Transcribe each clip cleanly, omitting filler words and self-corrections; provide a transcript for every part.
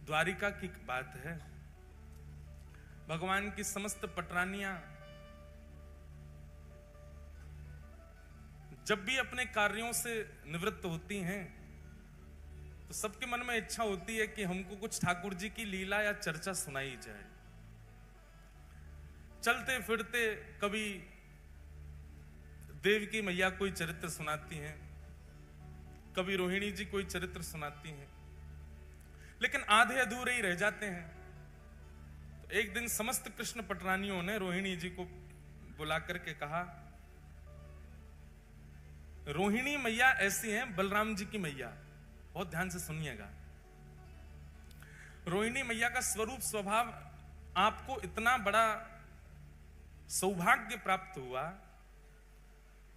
द्वारिका की बात है। भगवान की समस्त पटरानियां जब भी अपने कार्यों से निवृत्त होती हैं तो सबके मन में इच्छा होती है कि हमको कुछ ठाकुर जी की लीला या चर्चा सुनाई जाए। चलते फिरते कभी देवकी मैया कोई चरित्र सुनाती हैं, कभी रोहिणी जी कोई चरित्र सुनाती हैं, लेकिन आधे अधूरे ही रह जाते हैं। तो एक दिन समस्त कृष्ण पटरानियों ने रोहिणी जी को बुला करके कहा, रोहिणी मैया ऐसी हैं बलराम जी की मैया, बहुत ध्यान से सुनिएगा। रोहिणी मैया का स्वरूप स्वभाव आपको इतना बड़ा सौभाग्य प्राप्त हुआ,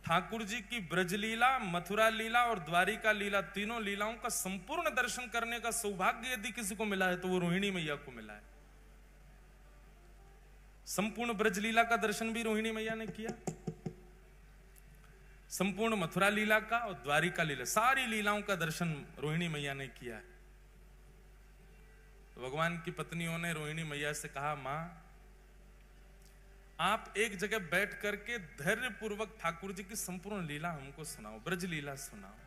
ठाकुर जी की ब्रजलीला, मथुरा लीला और द्वारिका लीला, तीनों लीलाओं का संपूर्ण दर्शन करने का सौभाग्य यदि किसी को मिला है तो वो रोहिणी मैया को मिला है। संपूर्ण ब्रजलीला का दर्शन भी रोहिणी मैया ने किया, संपूर्ण मथुरा लीला का और द्वारिका लीला, सारी लीलाओं का दर्शन रोहिणी मैया ने किया है। तो भगवान की पत्नियों ने रोहिणी मैया से कहा, मां आप एक जगह बैठ करके धैर्य पूर्वक ठाकुर जी की संपूर्ण लीला हमको सुनाओ, ब्रज लीला सुनाओ।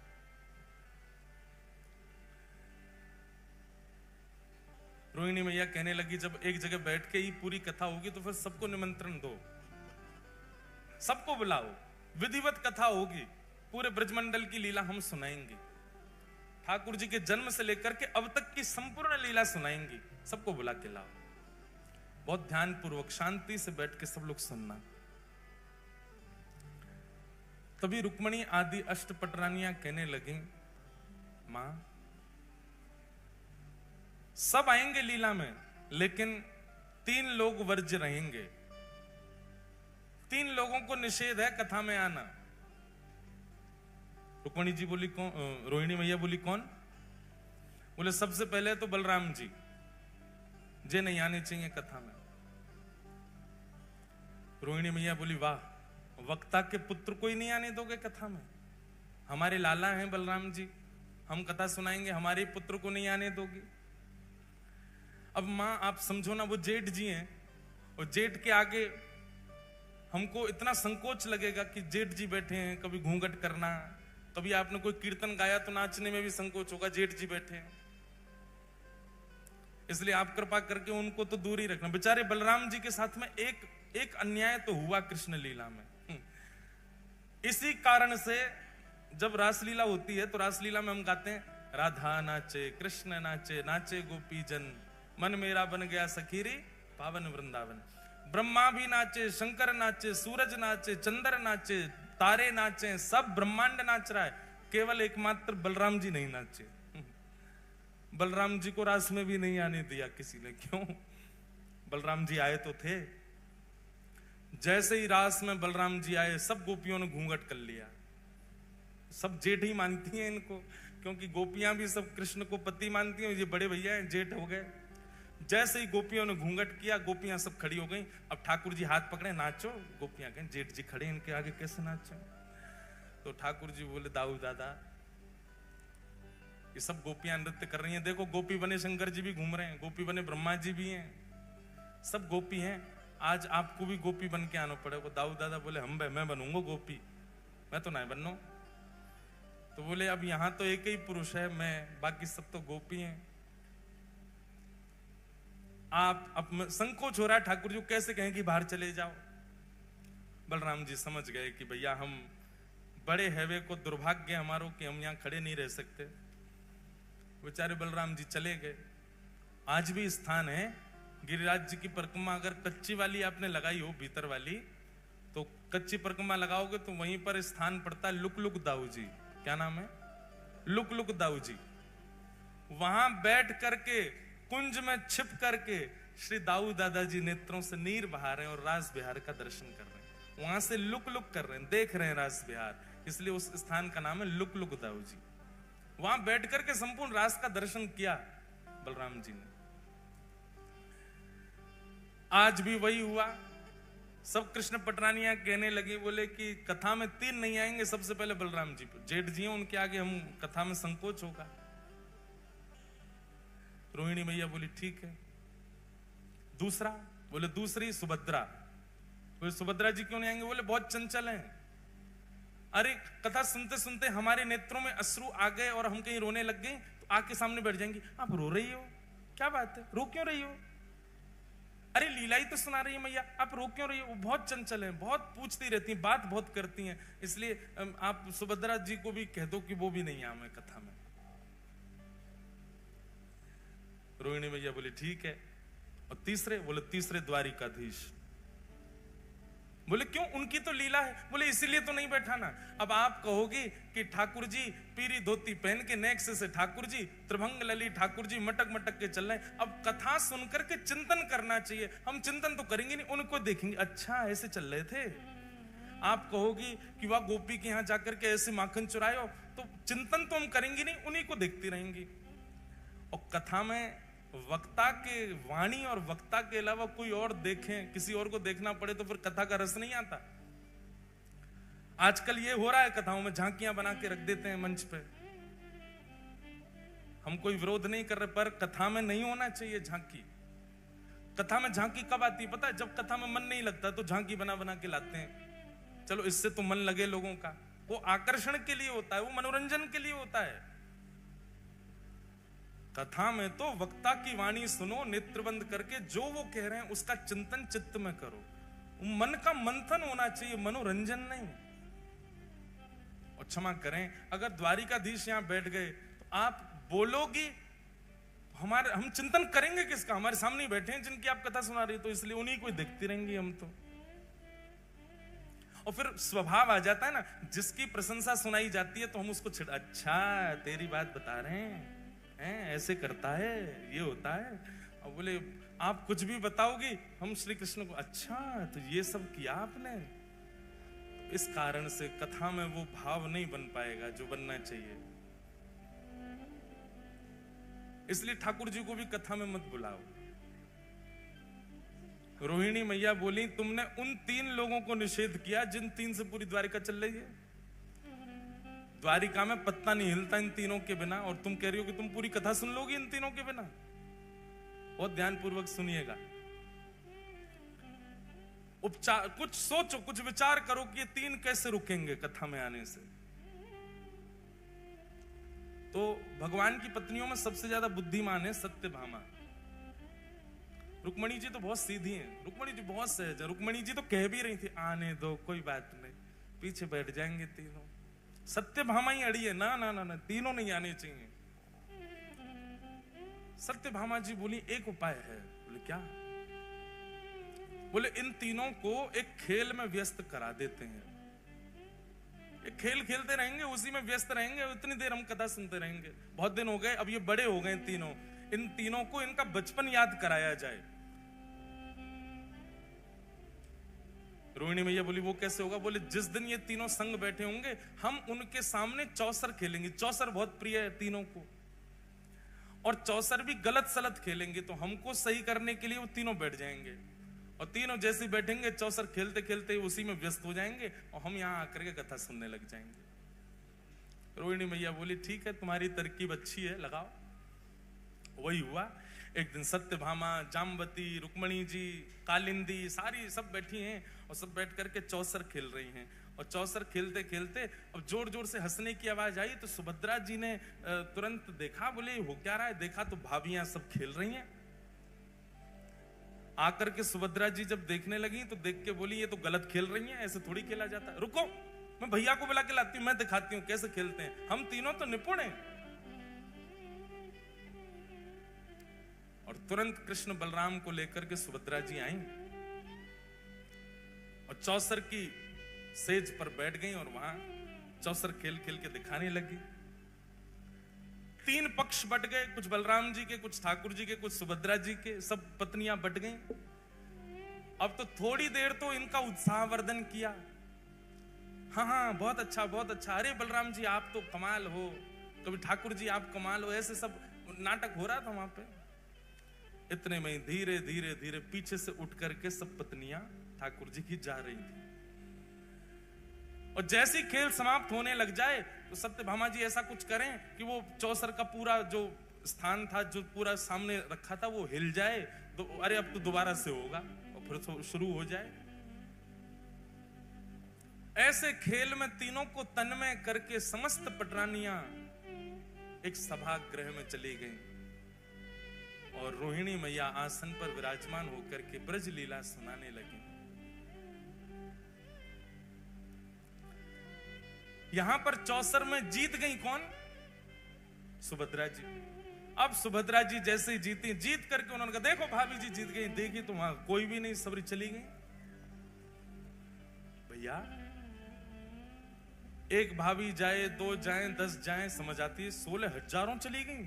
रोहिणी मैया कहने लगी, जब एक जगह बैठ के ही पूरी कथा होगी तो फिर सबको निमंत्रण दो, सबको बुलाओ, विधिवत कथा होगी, पूरे ब्रजमंडल की लीला हम सुनाएंगे, ठाकुर जी के जन्म से लेकर के अब तक की संपूर्ण लीला सुनाएंगे, सबको बुला के लाओ। बहुत ध्यान पूर्वक शांति से बैठ के सब लोग सुनना। तभी रुक्मणी आदि अष्टपटरानियां कहने लगी, मां सब आएंगे लीला में, लेकिन 3 लोग वर्ज्य रहेंगे, 3 लोगों को निषेध है कथा में आना। रुक्मणी जी बोली कौन? रोहिणी मैया बोली कौन? बोले सबसे पहले तो बलराम जी, जे नहीं आने चाहिए कथा में। रोहिणी मैया बोली, वाह, वक्ता के पुत्र को ही नहीं आने दोगे कथा में? हमारे लाला हैं बलराम जी, हम कथा सुनाएंगे, हमारे पुत्र को नहीं आने दोगी? अब मां आप समझो ना, वो जेठ जी हैं और जेठ के आगे हमको इतना संकोच लगेगा कि जेठ जी बैठे हैं, कभी घूंघट करना, कभी आपने कोई कीर्तन गाया तो नाचने में भी संकोच होगा, जेठ जी बैठे हैं। इसलिए आप कृपा करके उनको तो दूर ही रखना। बेचारे बलराम जी के साथ में एक अन्याय तो हुआ कृष्ण लीला में। इसी कारण से जब रासलीला होती है तो रासलीला में हम गाते हैं, राधा नाचे कृष्ण नाचे, नाचे गोपी जन, मन मेरा बन गया सखीरी पावन वृंदावन। ब्रह्मा भी नाचे, शंकर नाचे, सूरज नाचे, चंद्र नाचे, तारे नाचे, सब ब्रह्मांड नाच रहा है, केवल एकमात्र बलराम जी नहीं नाचे। बलराम जी को रास में भी नहीं आने दिया किसी ने। क्यों? बलराम जी आए तो थे, जैसे ही रास में बलराम जी आए सब गोपियों ने घूंघट कर लिया। सब जेठ ही मानती हैं इनको, क्योंकि गोपियां भी सब कृष्ण को पति मानती हैं, ये बड़े भैया हैं, जेठ हो गए। जैसे ही गोपियों ने घूंघट किया, गोपियां सब खड़ी हो गई। अब ठाकुर जी हाथ पकड़े, नाचो। गोपियां कहें, जेठ जी खड़े, इनके आगे कैसे नाचो? तो ठाकुर जी बोले, दाऊ दादा, ये सब गोपियां नृत्य कर रही हैं, देखो गोपी बने शंकर जी भी घूम रहे हैं, गोपी बने ब्रह्मा जी भी हैं, सब गोपी हैं, आज आपको भी गोपी बन के आना पड़ेगा। दाऊ दादा बोले, मैं बनूंगा गोपी, मैं तो नहीं बनूं। तो बोले, अब यहां तो एक ही पुरुष है, मैं, बाकी सब तो गोपी हैं। आप अब संकोच हो रहा है, ठाकुर जी कैसे कहें कि बाहर चले जाओ। बलराम जी समझ गए कि भैया हम बड़े हैवे को दुर्भाग्य हमारो कि हम यहां खड़े नहीं रह सकते। बेचारे बलराम जी चले गए। आज भी स्थान है, गिरिराज जी की परिक्रमा अगर कच्ची वाली आपने लगाई हो, भीतर वाली, तो कच्ची परिक्रमा लगाओगे तो वहीं पर स्थान पड़ता है लुक लुक दाऊ जी। क्या नाम है? Look look Dau ji. वहां बैठ करके कुंज में छिप करके श्री दाऊ दादाजी नेत्रों से नीर बहा रहे हैं और रास बिहार का दर्शन कर रहे हैं। वहां से लुक लुक कर रहे हैं, देख रहे हैं रास बिहार, इसलिए उस स्थान का नाम है लुक लुक दाऊ जी। वहां बैठ करके संपूर्ण रास का दर्शन किया बलराम जी ने। आज भी वही हुआ। सब कृष्ण पटरानियां कहने लगी, बोले कि कथा में 3 नहीं आएंगे, सबसे पहले बलराम जी, जेठ जी हैं, उनके आगे हम कथा में संकोच होगा। रोहिणी मैया बोली ठीक है। दूसरा, बोले दूसरी सुभद्रा। बोले सुभद्रा जी क्यों नहीं आएंगे? बोले बहुत चंचल हैं। अरे कथा सुनते सुनते हमारे नेत्रों में अश्रु आ गए और हम कहीं रोने लग गए तो आके सामने बैठ जाएंगी। आप रो रही हो, क्या बात है, रो क्यों रही हो? अरे लीला ही तो सुना रही है मैया, आप रो क्यों रही हो? वो बहुत चंचल हैं, बहुत पूछती रहती हैं, बात बहुत करती हैं, इसलिए आप सुभद्रा जी को भी कह दो कि वो भी नहीं आवे कथा में। रोहिणी मैया बोली ठीक है। और तीसरे, बोले तीसरे द्वारिकाधीश। बोले क्यों, उनकी तो लीला है। बोले इसीलिए तो नहीं बैठाना। अब आप कहोगे कि ठाकुर जी पीरी धोती पहन के नेक्स्ट से ठाकुर जी त्रिभंग लली ठाकुर जी मटक मटक के चल रहे हैं। अब कथा सुनकर के चिंतन करना चाहिए। हम चिंतन तो करेंगे नहीं, उनको देखेंगे, अच्छा ऐसे चल रहे थे। आप कहोगी कि वह गोपी के यहाँ जाकर के ऐसे माखन चुराए हो, तो चिंतन तो हम करेंगे नहीं, उन्हीं को देखती रहेंगी। और कथा में वक्ता के वाणी और वक्ता के अलावा कोई और देखें, किसी और को देखना पड़े तो फिर कथा का रस नहीं आता। आजकल ये हो रहा है, कथाओं में झांकियां बना के रख देते हैं मंच पे। हम कोई विरोध नहीं कर रहे, पर कथा में नहीं होना चाहिए झांकी। कथा में झांकी कब आती है पता है? जब कथा में मन नहीं लगता तो झांकी बना बना के लाते हैं। चलो इससे तो मन लगे लोगों का, वो आकर्षण के लिए होता है, वो मनोरंजन के लिए होता है। कथा में तो वक्ता की वाणी सुनो, नेत्र बंद करके जो वो कह रहे हैं उसका चिंतन चित्त में करो। मन का मंथन होना चाहिए, मनोरंजन नहीं। और क्षमा करें, अगर द्वारिकाधीश यहां बैठ गए तो आप बोलोगी, हम चिंतन करेंगे किसका? हमारे सामने बैठे हैं जिनकी आप कथा सुना रही, तो इसलिए उन्हीं को देखती रहेंगे हम तो। और फिर स्वभाव आ जाता है ना, जिसकी प्रशंसा सुनाई जाती है तो हम उसको अच्छा तेरी बात बता रहे हैं, ऐसे करता है, ये होता है। और बोले आप कुछ भी बताओगी, हम श्री कृष्ण को, अच्छा तो ये सब किया आपने। इस कारण से कथा में वो भाव नहीं बन पाएगा जो बनना चाहिए। इसलिए ठाकुर जी को भी कथा में मत बुलाओ। रोहिणी मैया बोली तुमने उन 3 लोगों को निषेध किया जिन 3 से पूरी द्वारिका चल रही है। द्वारिका में पत्ता नहीं हिलता इन तीनों के बिना, और तुम कह रही हो कि तुम पूरी कथा सुन लोगी इन तीनों के बिना। बहुत ध्यानपूर्वक सुनिएगा, उपचार कुछ सोचो, कुछ विचार करो कि ये 3 कैसे रुकेंगे कथा में आने से। तो भगवान की पत्नियों में सबसे ज्यादा बुद्धिमान है सत्यभामा। रुक्मणी जी तो बहुत सीधी हैं, रुक्मणी जी बहुत सहज है। रुक्मणी जी तो कह भी रही थी आने दो, कोई बात नहीं, पीछे बैठ जाएंगे तीनों। सत्यभामा ही अड़ी है, ना ना ना ना, तीनों नहीं आने चाहिए। सत्यभामा जी बोली एक उपाय है। बोले क्या? बोले इन तीनों को एक खेल में व्यस्त करा देते हैं। एक खेल खेलते रहेंगे, उसी में व्यस्त रहेंगे, इतनी देर हम कथा सुनते रहेंगे। बहुत दिन हो गए, अब ये बड़े हो गए तीनों, इन तीनों को इनका बचपन याद कराया जाए। रोहिणी मैया बोली वो कैसे होगा? बोले जिस दिन ये तीनों संग बैठे होंगे हम उनके सामने चौसर खेलेंगे। चौसर बहुत प्रिय है तीनों को, और चौसर भी गलत सलत खेलेंगे, तो हमको सही करने के लिए वो तीनों बैठ जाएंगे, और तीनों जैसे बैठेंगे चौसर खेलते खेलते उसी में व्यस्त हो जाएंगे, और हम यहां आकर के कथा सुनने लग जाएंगे। रोहिणी मैया बोली ठीक है, तुम्हारी तरकीब अच्छी है, लगाओ। वही हुआ। एक दिन सत्यभामा, जाम्बती, रुक्मणी जी, कालिंदी सारी सब बैठी हैं, और सब बैठ करके चौसर खेल रही हैं। और चौसर खेलते खेलते अब जोर जोर से हंसने की आवाज आई, तो सुभद्रा जी ने तुरंत देखा, बोले हो क्या रहा है? देखा तो भाभियां सब खेल रही हैं। आकर के सुभद्रा जी जब देखने लगी तो देख के बोली ये तो गलत खेल रही हैं, ऐसे थोड़ी खेला जाता है। रुको, मैं भैया को बुला के लाती हूं, मैं दिखाती हूं कैसे खेलते हैं, हम तीनों तो निपुण हैं। और तुरंत कृष्ण बलराम को लेकर के सुभद्रा जी आई और चौसर की सेज पर बैठ गई, और वहां चौसर खेल खेल के दिखाने लगी। 3 पक्ष बट गए, कुछ बलराम जी के, कुछ ठाकुर जी के, कुछ सुभद्रा जी के, सब पत्नियां बट गईं। अब तो थोड़ी देर तो इनका उत्साहवर्धन किया, हाँ हाँ बहुत अच्छा बहुत अच्छा, अरे बलराम जी आप तो कमाल हो, कभी ठाकुर जी आप कमाल हो, ऐसे सब नाटक हो रहा था वहां पे। इतने में धीरे धीरे धीरे पीछे से उठ करके सब पत्नियां ठाकुर जी की जा रही थी, और जैसे ही खेल समाप्त होने लग जाए तो सत्यभामा जी ऐसा कुछ करें कि वो चौसर का पूरा जो स्थान था जो पूरा सामने रखा था वो हिल जाए तो अरे अब तो दोबारा से होगा और फिर तो शुरू हो जाए। ऐसे खेल में तीनों को तन्मय करके समस्त पटरानियां एक सभागृह में चली गईं और रोहिणी मैया आसन पर विराजमान होकर के ब्रज लीला सुनाने लगी। यहां पर चौसर में जीत गई कौन? सुभद्रा जी। अब सुभद्रा जी जैसे ही जीती, जीत करके उन्होंने कहा देखो भाभी जी जीत गई। देखी तो वहां कोई भी नहीं, सबरी चली गई। भैया एक भाभी जाए, दो जाए, 10 जाए समझ आती है, 16 हजारों चली गई।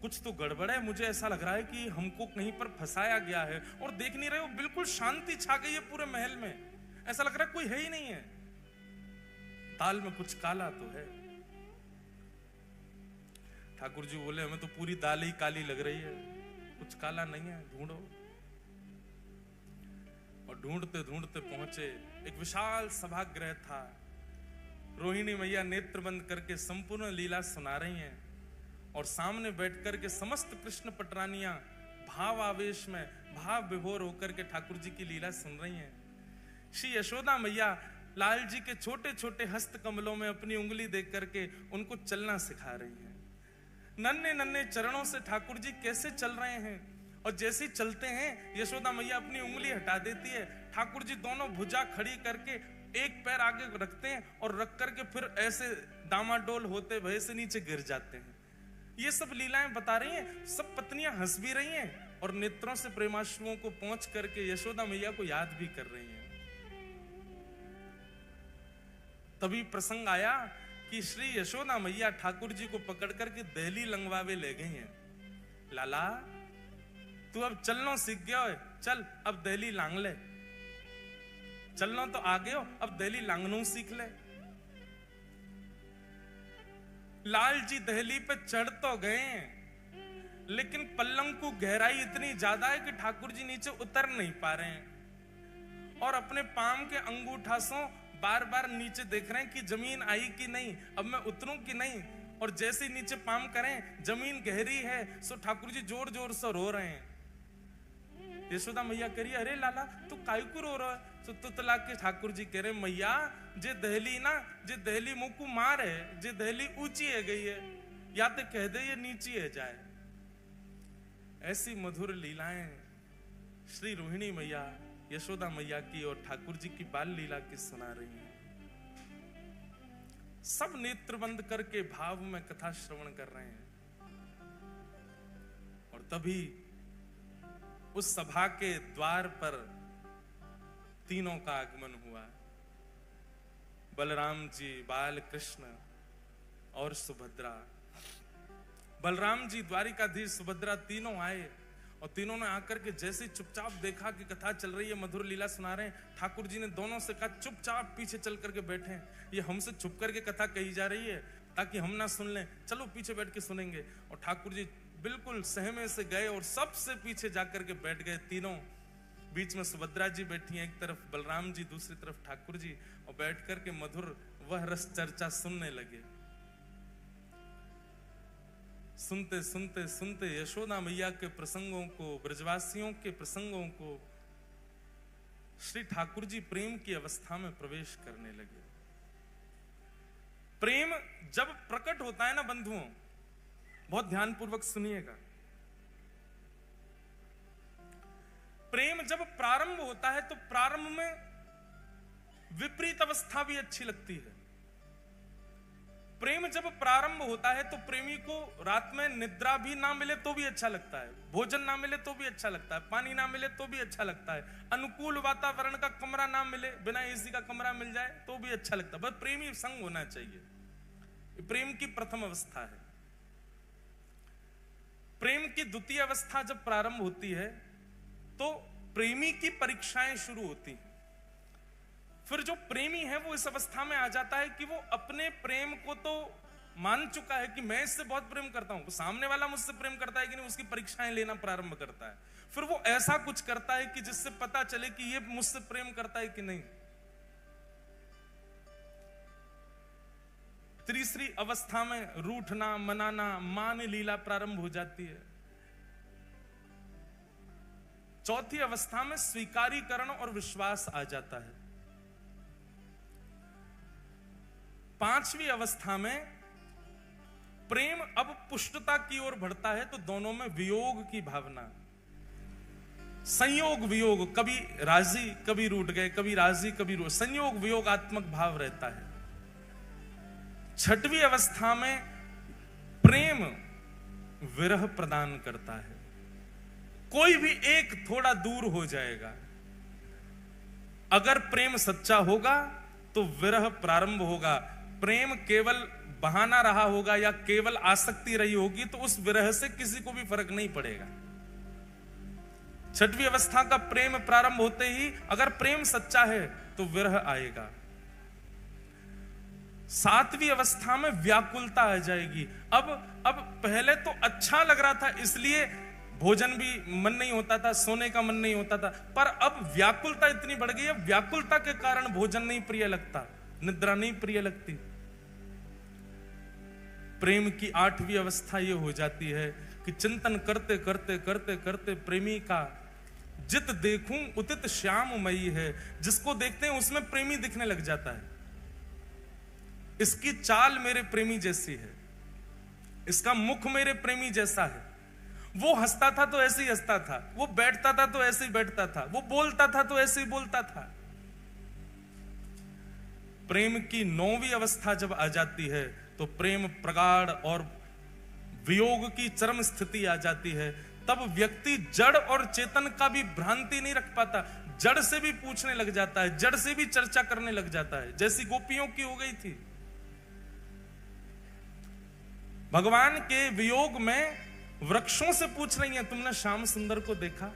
कुछ तो गड़बड़ है। मुझे ऐसा लग रहा है कि हमको कहीं पर फंसाया गया है। और देख नहीं रहे हो, बिल्कुल शांति छा गई है पूरे महल में। ऐसा लग रहा है कोई है ही नहीं है। ताल में कुछ काला तो है। ठाकुर जी बोले हमें तो पूरी दाल ही काली लग रही है, कुछ काला नहीं है, ढूंढो। और ढूंढते ढूंढते पहुंचे। एक विशाल सभागृह था। रोहिणी मैया नेत्र बंद करके संपूर्ण लीला सुना रही हैं और सामने बैठकर के समस्त कृष्ण पटरानियां भाव आवेश में भाव विभोर होकर के ठाकुर जी की लीला सुन रही हैं। श्री यशोदा मैया लाल जी के छोटे छोटे हस्त कमलों में अपनी उंगली देख करके उनको चलना सिखा रही हैं। नन्हे नन्हे चरणों से ठाकुर जी कैसे चल रहे हैं और जैसे चलते हैं यशोदा मैया अपनी उंगली हटा देती है। ठाकुर जी दोनों भुजा खड़ी करके एक पैर आगे रखते हैं और रख करके फिर ऐसे डामाडोल होते भय से नीचे गिर जाते हैं। ये सब लीलाएं बता रही हैं। सब पत्नियां हंस भी रही हैं और नेत्रों से प्रेमाश्रुओं को पहुंच करके यशोदा मैया को याद भी कर रही हैं। तभी प्रसंग आया कि श्री यशोदा मैया ठाकुर जी को पकड़ करके दहली लंगवावे ले गई हैं। लाला तू अब चलना सीख गया है, चल अब दहली लांग ले। चलना तो आ गए हो, अब दहली लांगनू सीख ले। लाल जी दहली पे चढ़ तो गए लेकिन पल्लंग को गहराई इतनी ज्यादा है कि ठाकुर जी नीचे उतर नहीं पा रहे हैं और अपने पाम के अंगूठासों बार बार नीचे देख रहे हैं कि जमीन आई कि नहीं, अब मैं उतरूं कि नहीं। और जैसे ही नीचे पाम करें जमीन गहरी है, सो ठाकुर जी जोर जोर से रो रहे हैं। यशोदा मैया कह रही है अरे लाला तू काहे को रो रहा है? तो तुतला के ठाकुर जी कह रहे मैया जे दहली ना, जे दहली मुंह को मार है, जे दहली ऊंची है गई है, या तो कह दे ये नीची है जाए। ऐसी मधुर लीलाएं श्री रोहिणी मैया यशोदा मैया की और ठाकुर जी की बाल लीला की सुना रही हैं। सब नेत्र बंद करके भाव में कथा श्रवण कर रहे हैं। और तभी उस सभा के द्वार पर तीनों का आगमन हुआ। बलराम जी, बाल कृष्ण और सुभद्रा। बलराम जी, द्वारिकाधीश, सुभद्रा तीनों आए और तीनों ने आकर के जैसे चुपचाप देखा कि कथा चल रही है, मधुर लीला सुना रहे हैं, ठाकुर जी ने दोनों से कहा चुपचाप पीछे चल करके बैठे। ये हमसे छुप करके कथा कही जा रही है ताकि हम ना सुन लें, चलो पीछे बैठ के सुनेंगे। और ठाकुर जी बिल्कुल सहमे से गए और सबसे पीछे जाकर के बैठ गए तीनों। बीच में सुभद्रा जी बैठी हैं, एक तरफ बलराम जी, दूसरी तरफ ठाकुर जी, और बैठ करके मधुर वह रस चर्चा सुनने लगे। सुनते सुनते सुनते यशोदा मैया के प्रसंगों को, ब्रजवासियों के प्रसंगों को, श्री ठाकुर जी प्रेम की अवस्था में प्रवेश करने लगे। प्रेम जब प्रकट होता है ना बंधुओं, बहुत ध्यानपूर्वक सुनिएगा, प्रेम जब प्रारंभ होता है तो प्रारंभ में विपरीत अवस्था भी अच्छी लगती है। प्रेम जब प्रारंभ होता है तो प्रेमी को रात में निद्रा भी ना मिले तो भी अच्छा लगता है, भोजन ना मिले तो भी अच्छा लगता है, पानी ना मिले तो भी अच्छा लगता है, अनुकूल वातावरण का कमरा ना मिले, बिना एसी का कमरा मिल जाए तो भी अच्छा लगता है। बस प्रेमी संग होना चाहिए। प्रेम की प्रथम अवस्था है। प्रेम की द्वितीय अवस्था जब प्रारंभ होती है तो प्रेमी की परीक्षाएं शुरू होती हैं। फिर जो प्रेमी है वो इस अवस्था में आ जाता है कि वो अपने प्रेम को तो मान चुका है कि मैं इससे बहुत प्रेम करता हूं, सामने वाला मुझसे प्रेम करता है कि नहीं, उसकी परीक्षाएं लेना प्रारंभ करता है। फिर वो ऐसा कुछ करता है कि जिससे पता चले कि ये मुझसे प्रेम करता है कि नहीं। तीसरी अवस्था में रूठना, मनाना, मान लीला प्रारंभ हो जाती है। चौथी अवस्था में स्वीकारीकरण और विश्वास आ जाता है। पांचवी अवस्था में प्रेम अब पुष्टता की ओर बढ़ता है, तो दोनों में वियोग की भावना, संयोग वियोग, कभी राजी कभी रूठ गए, कभी राजी कभी रूठ, संयोग वियोगात्मक भाव रहता है। छठवीं अवस्था में प्रेम विरह प्रदान करता है। कोई भी एक थोड़ा दूर हो जाएगा। अगर प्रेम सच्चा होगा तो विरह प्रारंभ होगा। प्रेम केवल बहाना रहा होगा या केवल आसक्ति रही होगी तो उस विरह से किसी को भी फर्क नहीं पड़ेगा। छठवीं अवस्था का प्रेम प्रारंभ होते ही अगर प्रेम सच्चा है तो विरह आएगा। सातवीं अवस्था में व्याकुलता आ जाएगी। अब पहले तो अच्छा लग रहा था, इसलिए भोजन भी मन नहीं होता था, सोने का मन नहीं होता था, पर अब व्याकुलता इतनी बढ़ गई है, व्याकुलता के कारण भोजन नहीं प्रिय लगता, निद्रा नहीं प्रिय लगती। प्रेम की आठवीं अवस्था यह हो जाती है कि चिंतन करते करते करते करते प्रेमी का जित देखूं उतित श्याममयी है, जिसको देखते हैं उसमें प्रेमी दिखने लग जाता है। इसकी चाल मेरे प्रेमी जैसी है, इसका मुख मेरे प्रेमी जैसा है, वो हंसता था तो ऐसे ही हंसता था, वो बैठता था तो ऐसे ही बैठता था, वो बोलता था तो ऐसे ही बोलता था। प्रेम की नौवीं अवस्था जब आ जाती है तो प्रेम प्रगाढ़ और वियोग की चरम स्थिति आ जाती है। तब व्यक्ति जड़ और चेतन का भी भ्रांति नहीं रख पाता, जड़ से भी पूछने लग जाता है, जड़ से भी चर्चा करने लग जाता है, जैसी गोपियों की हो गई थी। भगवान के वियोग में वृक्षों से पूछ रही हैं, तुमने श्याम सुंदर को देखा?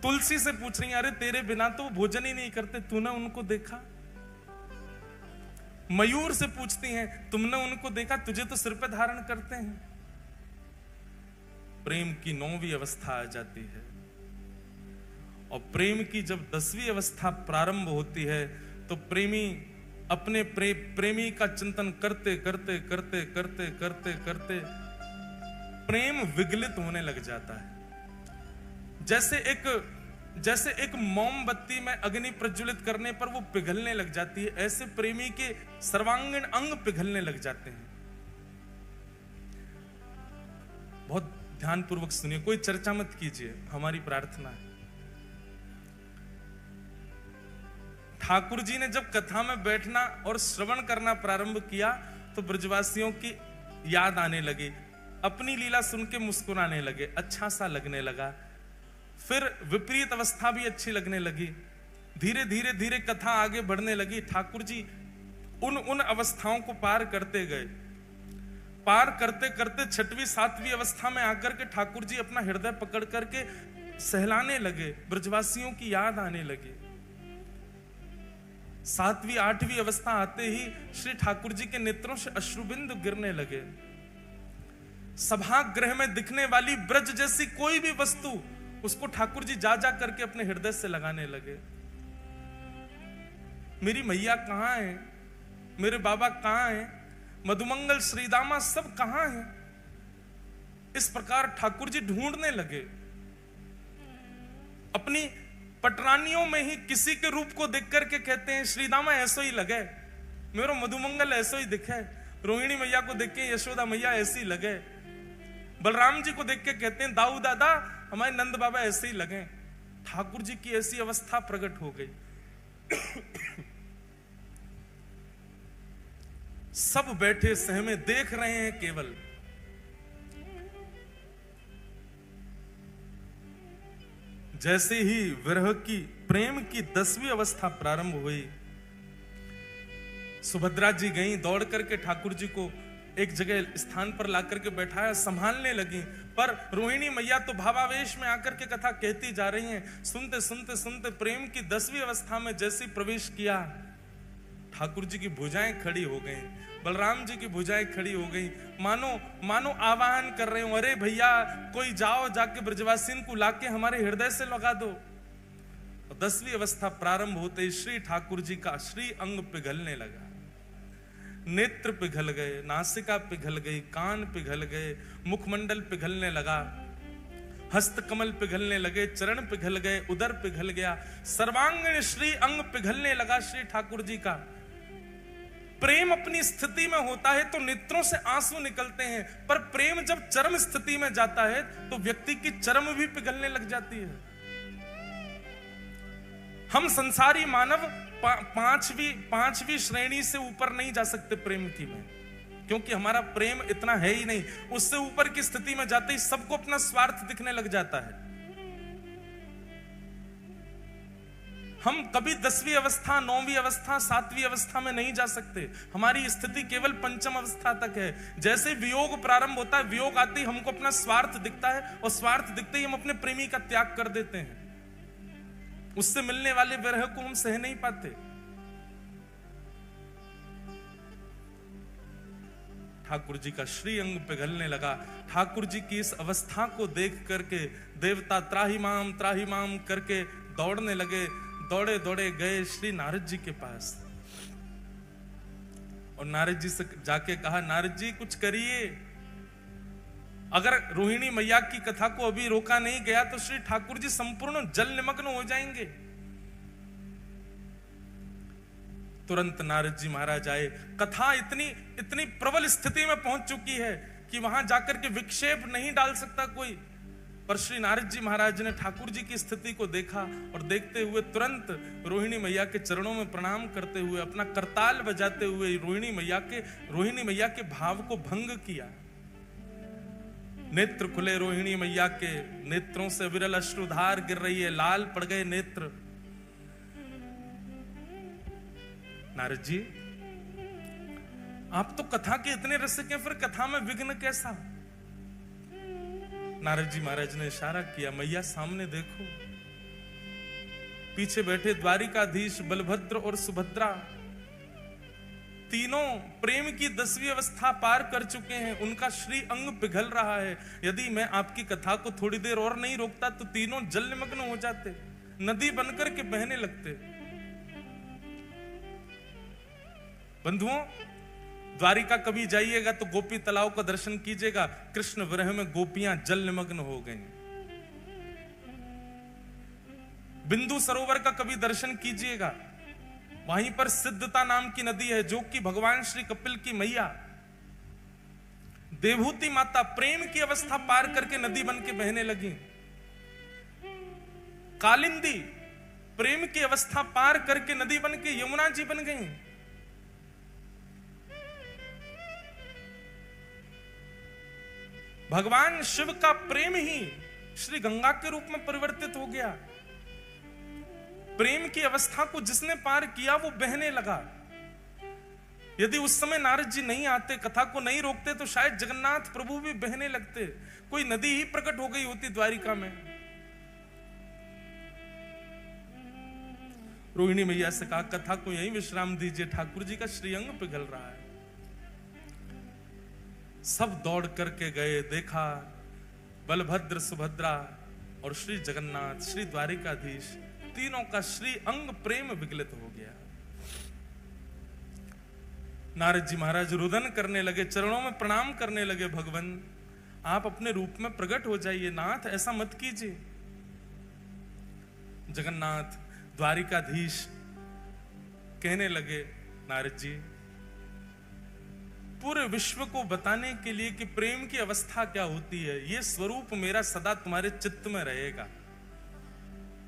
तुलसी से पूछ रही हैं, अरे तेरे बिना तो वो भोजन ही नहीं करते, तूने उनको देखा? मयूर से पूछती हैं, तुमने उनको देखा? तुझे तो सिर पे धारण करते हैं। प्रेम की नौवीं अवस्था आ जाती है और प्रेम की जब 10वीं अवस्था प्रारंभ होती है तो प्रेमी अपने प्रेमी का चिंतन करते करते करते करते करते करते प्रेम विगलित होने लग जाता है। जैसे एक मोमबत्ती में अग्नि प्रज्वलित करने पर वो पिघलने लग जाती है, ऐसे प्रेमी के सर्वांगीण अंग पिघलने लग जाते हैं। बहुत ध्यान पूर्वक सुनिए, कोई चर्चा मत कीजिए, हमारी प्रार्थना है। ठाकुर जी ने जब कथा में बैठना और श्रवण करना प्रारंभ किया तो ब्रजवासियों की याद आने लगी, अपनी लीला सुन के मुस्कुराने लगे, अच्छा सा लगने लगा। फिर विपरीत अवस्था भी अच्छी लगने लगी। धीरे धीरे धीरे कथा आगे बढ़ने लगी। ठाकुर जी उन अवस्थाओं को पार करते गए। पार करते करते 6वीं 7वीं अवस्था में आकर के ठाकुर जी अपना हृदय पकड़ करके सहलाने लगे, ब्रजवासियों की याद आने लगी। 7वीं 8वीं अवस्था आते ही श्री ठाकुर जी के नेत्रों से अश्रुबिंदु गिरने लगे। सभागृह में दिखने वाली ब्रज जैसी कोई भी वस्तु उसको ठाकुर जी जा जा करके अपने हृदय से लगाने लगे। मेरी मैया कहां है, मेरे बाबा कहां है, मधुमंगल श्रीदामा सब कहां हैं? इस प्रकार ठाकुर जी ढूंढने लगे। अपनी पटरानियों में ही किसी के रूप को देख करके कहते हैं, श्रीदामा ऐसा ही लगे, मेरा मधुमंगल ऐसा ही दिखे, रोहिणी मैया को देख के यशोदा मैया ऐसी लगे, बलराम जी को देख के कहते हैं दाऊ दादा हमारे नंद बाबा ऐसे ही लगे। ठाकुर जी की ऐसी अवस्था प्रकट हो गई। सब बैठे सहमे देख रहे हैं केवल। जैसे ही विरह की प्रेम की 10वीं अवस्था प्रारंभ हुई, सुभद्रा जी गईं, दौड़ करके ठाकुर जी को एक जगह स्थान पर लाकर के बैठाया, संभालने लगी। पर रोहिणी मैया तो भावावेश में आकर के कथा कहती जा रही हैं। सुनते सुनते सुनते प्रेम की 10वीं अवस्था में जैसे प्रवेश किया, ठाकुर जी की भुजाएं खड़ी हो गई, बलराम जी की भुजाएं खड़ी हो गई, मानो आवाहन कर रहे हो, अरे भैया कोई जाओ, जाके ब्रजवासिन को लाके हमारे हृदय से लगा दो। 10वीं अवस्था प्रारंभ होते ही श्री ठाकुर जी का श्री अंग पिघलने लगा। नेत्र पिघल गए, नासिका पिघल गई, कान पिघल गए, मुखमंडल पिघलने लगा, हस्त कमल पिघलने लगे, चरण पिघल गए, उदर पिघल गया, सर्वांगीण श्री अंग पिघलने लगा श्री ठाकुर जी का। प्रेम अपनी स्थिति में होता है तो नेत्रों से आंसू निकलते हैं, पर प्रेम जब चरम स्थिति में जाता है तो व्यक्ति की चर्म भी पिघलने लग जाती है। हम संसारी मानव पांचवी श्रेणी से ऊपर नहीं जा सकते प्रेम की में, क्योंकि हमारा प्रेम इतना है ही नहीं। उससे ऊपर की स्थिति में जाते ही सबको अपना स्वार्थ दिखने लग जाता है। हम कभी 10वीं अवस्था, 9वीं अवस्था, 7वीं अवस्था में नहीं जा सकते। हमारी स्थिति केवल पंचम अवस्था तक है। जैसे वियोग प्रारंभ होता है, वियोग आते ही हमको अपना स्वार्थ दिखता है, और स्वार्थ दिखते ही हम अपने प्रेमी का त्याग कर देते हैं। उससे मिलने वाले विरह को हम सह नहीं पाते। ठाकुर जी का श्री अंग पिघलने लगा। ठाकुर जी की इस अवस्था को देख करके देवता त्राहि माम करके दौड़ने लगे। दौड़े दौड़े गए श्री नारद जी के पास, और नारद जी से जाके कहा, नारद जी कुछ करिए। अगर रोहिणी मैया की कथा को अभी रोका नहीं गया तो श्री ठाकुर जी संपूर्ण जल निमग्न हो जाएंगे। तुरंत नारद जी महाराज आए। कथा इतनी प्रबल स्थिति में पहुंच चुकी है कि वहां जाकर के विक्षेप नहीं डाल सकता कोई। पर श्री नारद जी महाराज ने ठाकुर जी की स्थिति को देखा, और देखते हुए तुरंत रोहिणी मैया के चरणों में प्रणाम करते हुए, अपना करताल बजाते हुए रोहिणी मैया के भाव को भंग किया। नेत्र खुले रोहिणी मैया के, नेत्रों से विरल अश्रुधार गिर रही है, लाल पड़ गए नेत्र। नारद जी, आप तो कथा के इतने रसिक हैं, फिर कथा में विघ्न कैसा? नारद जी महाराज ने इशारा किया, मैया सामने देखो। पीछे बैठे द्वारिकाधीश बलभद्र और सुभद्रा, तीनों प्रेम की 10वीं अवस्था पार कर चुके हैं। उनका श्री अंग पिघल रहा है। यदि मैं आपकी कथा को थोड़ी देर और नहीं रोकता तो तीनों जल निमग्न हो जाते, नदी बनकर के बहने लगते। बंधुओं, द्वारिका कभी जाइएगा तो गोपी तालाब का दर्शन कीजिएगा। कृष्ण विरह में गोपियां जल निमग्न हो गईं। बिंदु सरोवर का कभी दर्शन कीजिएगा, वहीं पर सिद्धता नाम की नदी है, जो कि भगवान श्री कपिल की मैया देवहूति माता प्रेम की अवस्था पार करके नदी बन के बहने लगी। कालिंदी प्रेम की अवस्था पार करके नदी बन के यमुना जी बन गई। भगवान शिव का प्रेम ही श्री गंगा के रूप में परिवर्तित हो गया। प्रेम की अवस्था को जिसने पार किया वो बहने लगा। यदि उस समय नारद जी नहीं आते, कथा को नहीं रोकते, तो शायद जगन्नाथ प्रभु भी बहने लगते। कोई नदी ही प्रकट हो गई होती द्वारिका में। रोहिणी मैया से कहा, कथा को यहीं विश्राम दीजिए, ठाकुर जी का श्रीअंग पिघल रहा है। सब दौड़ करके गए, देखा बलभद्र, सुभद्रा और श्री जगन्नाथ, श्री द्वारिकाधीश, तीनों का श्री अंग प्रेम विगलित हो गया। नारद जी महाराज रुदन करने लगे, चरणों में प्रणाम करने लगे। भगवान, आप अपने रूप में प्रकट हो जाइए, नाथ ऐसा मत कीजिए। जगन्नाथ द्वारिकाधीश कहने लगे, नारद जी, पूरे विश्व को बताने के लिए कि प्रेम की अवस्था क्या होती है, यह स्वरूप मेरा सदा तुम्हारे चित्त में रहेगा।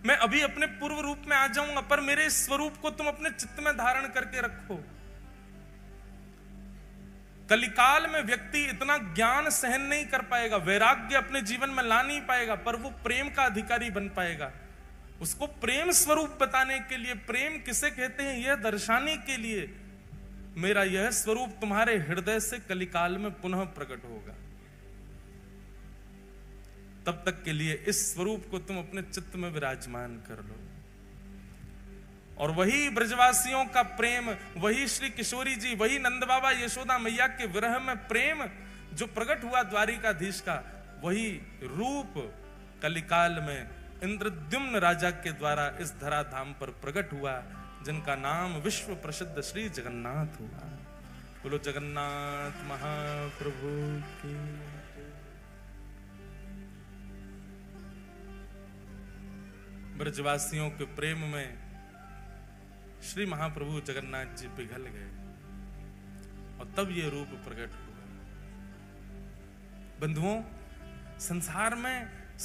मैं अभी अपने पूर्व रूप में आ जाऊंगा, पर मेरे इस स्वरूप को तुम अपने चित्त में धारण करके रखो। कलिकाल में व्यक्ति इतना ज्ञान सहन नहीं कर पाएगा, वैराग्य अपने जीवन में ला नहीं पाएगा, पर वो प्रेम का अधिकारी बन पाएगा। उसको प्रेम स्वरूप बताने के लिए, प्रेम किसे कहते हैं यह दर्शाने के लिए, मेरा यह स्वरूप तुम्हारे हृदय से कलिकाल में पुनः प्रकट होगा। तब तक के लिए इस स्वरूप को तुम अपने चित्त में विराजमान कर लो। और वही ब्रजवासियों का प्रेम, वही श्री किशोरी जी, वही नंद बाबा यशोदा मैया के विरह में प्रेम जो प्रकट हुआ द्वारिकाधीश का, वही रूप कलिकाल में इंद्रद्युम्न राजा के द्वारा इस धराधाम पर प्रकट हुआ, जिनका नाम विश्व प्रसिद्ध श्री जगन्नाथ हुआ। बोलो जगन्नाथ महाप्रभु की। ब्रजवासियों के प्रेम में श्री महाप्रभु जगन्नाथ जी पिघल गए और तब ये रूप प्रकट हुआ। बंधुओं, संसार में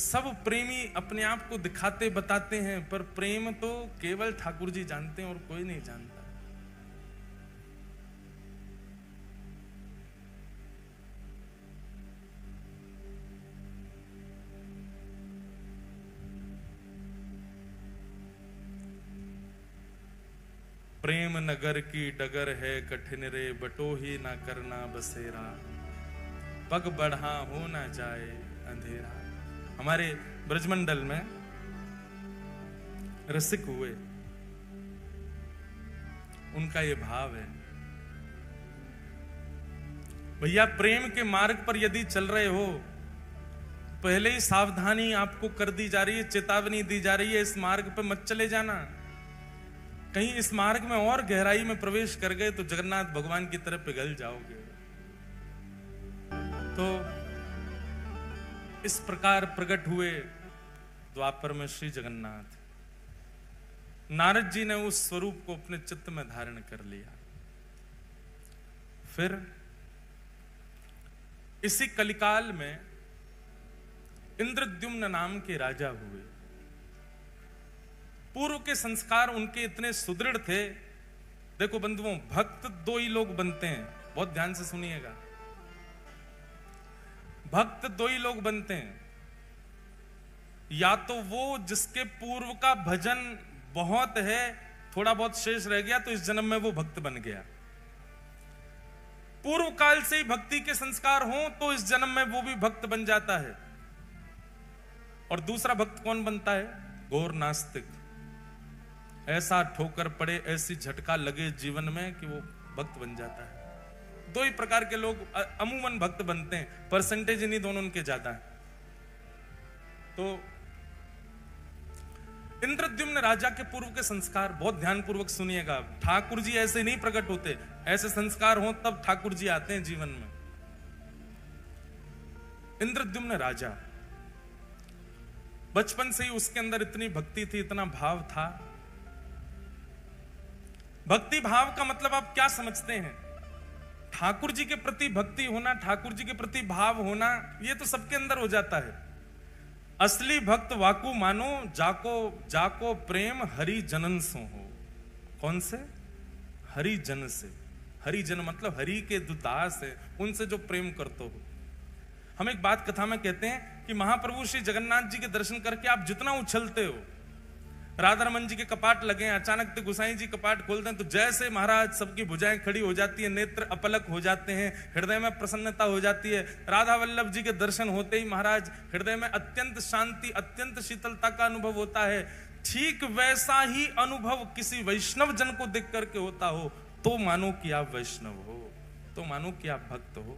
सब प्रेमी अपने आप को दिखाते बताते हैं, पर प्रेम तो केवल ठाकुर जी जानते हैं और कोई नहीं जानता। प्रेम नगर की डगर है कठिन रे, बटो ही ना करना बसेरा, पग बढ़ा हो ना जाए अंधेरा। हमारे ब्रजमंडल में रसिक हुए, उनका ये भाव है, भैया प्रेम के मार्ग पर यदि चल रहे हो, पहले ही सावधानी आपको कर दी जा रही है, चेतावनी दी जा रही है, इस मार्ग पर मत चले जाना। कहीं इस मार्ग में और गहराई में प्रवेश कर गए तो जगन्नाथ भगवान की तरफ पिघल जाओगे। तो इस प्रकार प्रकट हुए द्वापर में श्री जगन्नाथ। नारद जी ने उस स्वरूप को अपने चित्त में धारण कर लिया। फिर इसी कलिकाल में इंद्रद्युम्न नाम के राजा हुए। पूर्व के संस्कार उनके इतने सुदृढ़ थे। देखो बंधुओं, भक्त दो ही लोग बनते हैं, बहुत ध्यान से सुनिएगा। भक्त दो ही लोग बनते हैं, या तो वो जिसके पूर्व का भजन बहुत है, थोड़ा बहुत शेष रह गया तो इस जन्म में वो भक्त बन गया। पूर्व काल से ही भक्ति के संस्कार हों तो इस जन्म में वो भी भक्त बन जाता है। और दूसरा भक्त कौन बनता है? घोर नास्तिक। ऐसा ठोकर पड़े, ऐसी झटका लगे जीवन में कि वो भक्त बन जाता है। दो ही प्रकार के लोग अमूमन भक्त बनते हैं, परसेंटेज नहीं दोनों उनके ज्यादा है। तो इंद्रद्युम्न राजा के पूर्व के संस्कार बहुत ध्यानपूर्वक सुनिएगा। ठाकुर जी ऐसे नहीं प्रकट होते, ऐसे संस्कार हो तब ठाकुर जी आते हैं जीवन में। इंद्रद्युम्न राजा, बचपन से ही उसके अंदर इतनी भक्ति थी, इतना भाव था। भक्ति भाव का मतलब आप क्या समझते हैं? ठाकुर जी के प्रति भक्ति होना, ठाकुर जी के प्रति भाव होना, ये तो सबके अंदर हो जाता है। असली भक्त वाकू मानो, जाको जाको प्रेम हरि जनन सो हो। कौन से? हरि जन से। हरि जन मतलब हरि के जो दास है उनसे जो प्रेम करते हो। हम एक बात कथा में कहते हैं कि महाप्रभु श्री जगन्नाथ जी के दर्शन करके आप जितना उछलते हो, राधा रमन जी के कपाट लगे, अचानक से गुसाई जी कपाट खोलते हैं तो जैसे महाराज सबकी भुजाएं खड़ी हो जाती है, नेत्र अपलक हो जाते हैं, हृदय में प्रसन्नता हो जाती है। राधा वल्लभ जी के दर्शन होते ही महाराज हृदय में अत्यंत शांति, अत्यंत शीतलता का अनुभव होता है। ठीक वैसा ही अनुभव किसी वैष्णव जन को देख करके होता हो तो मानो कि आप वैष्णव हो, तो मानो कि आप भक्त हो।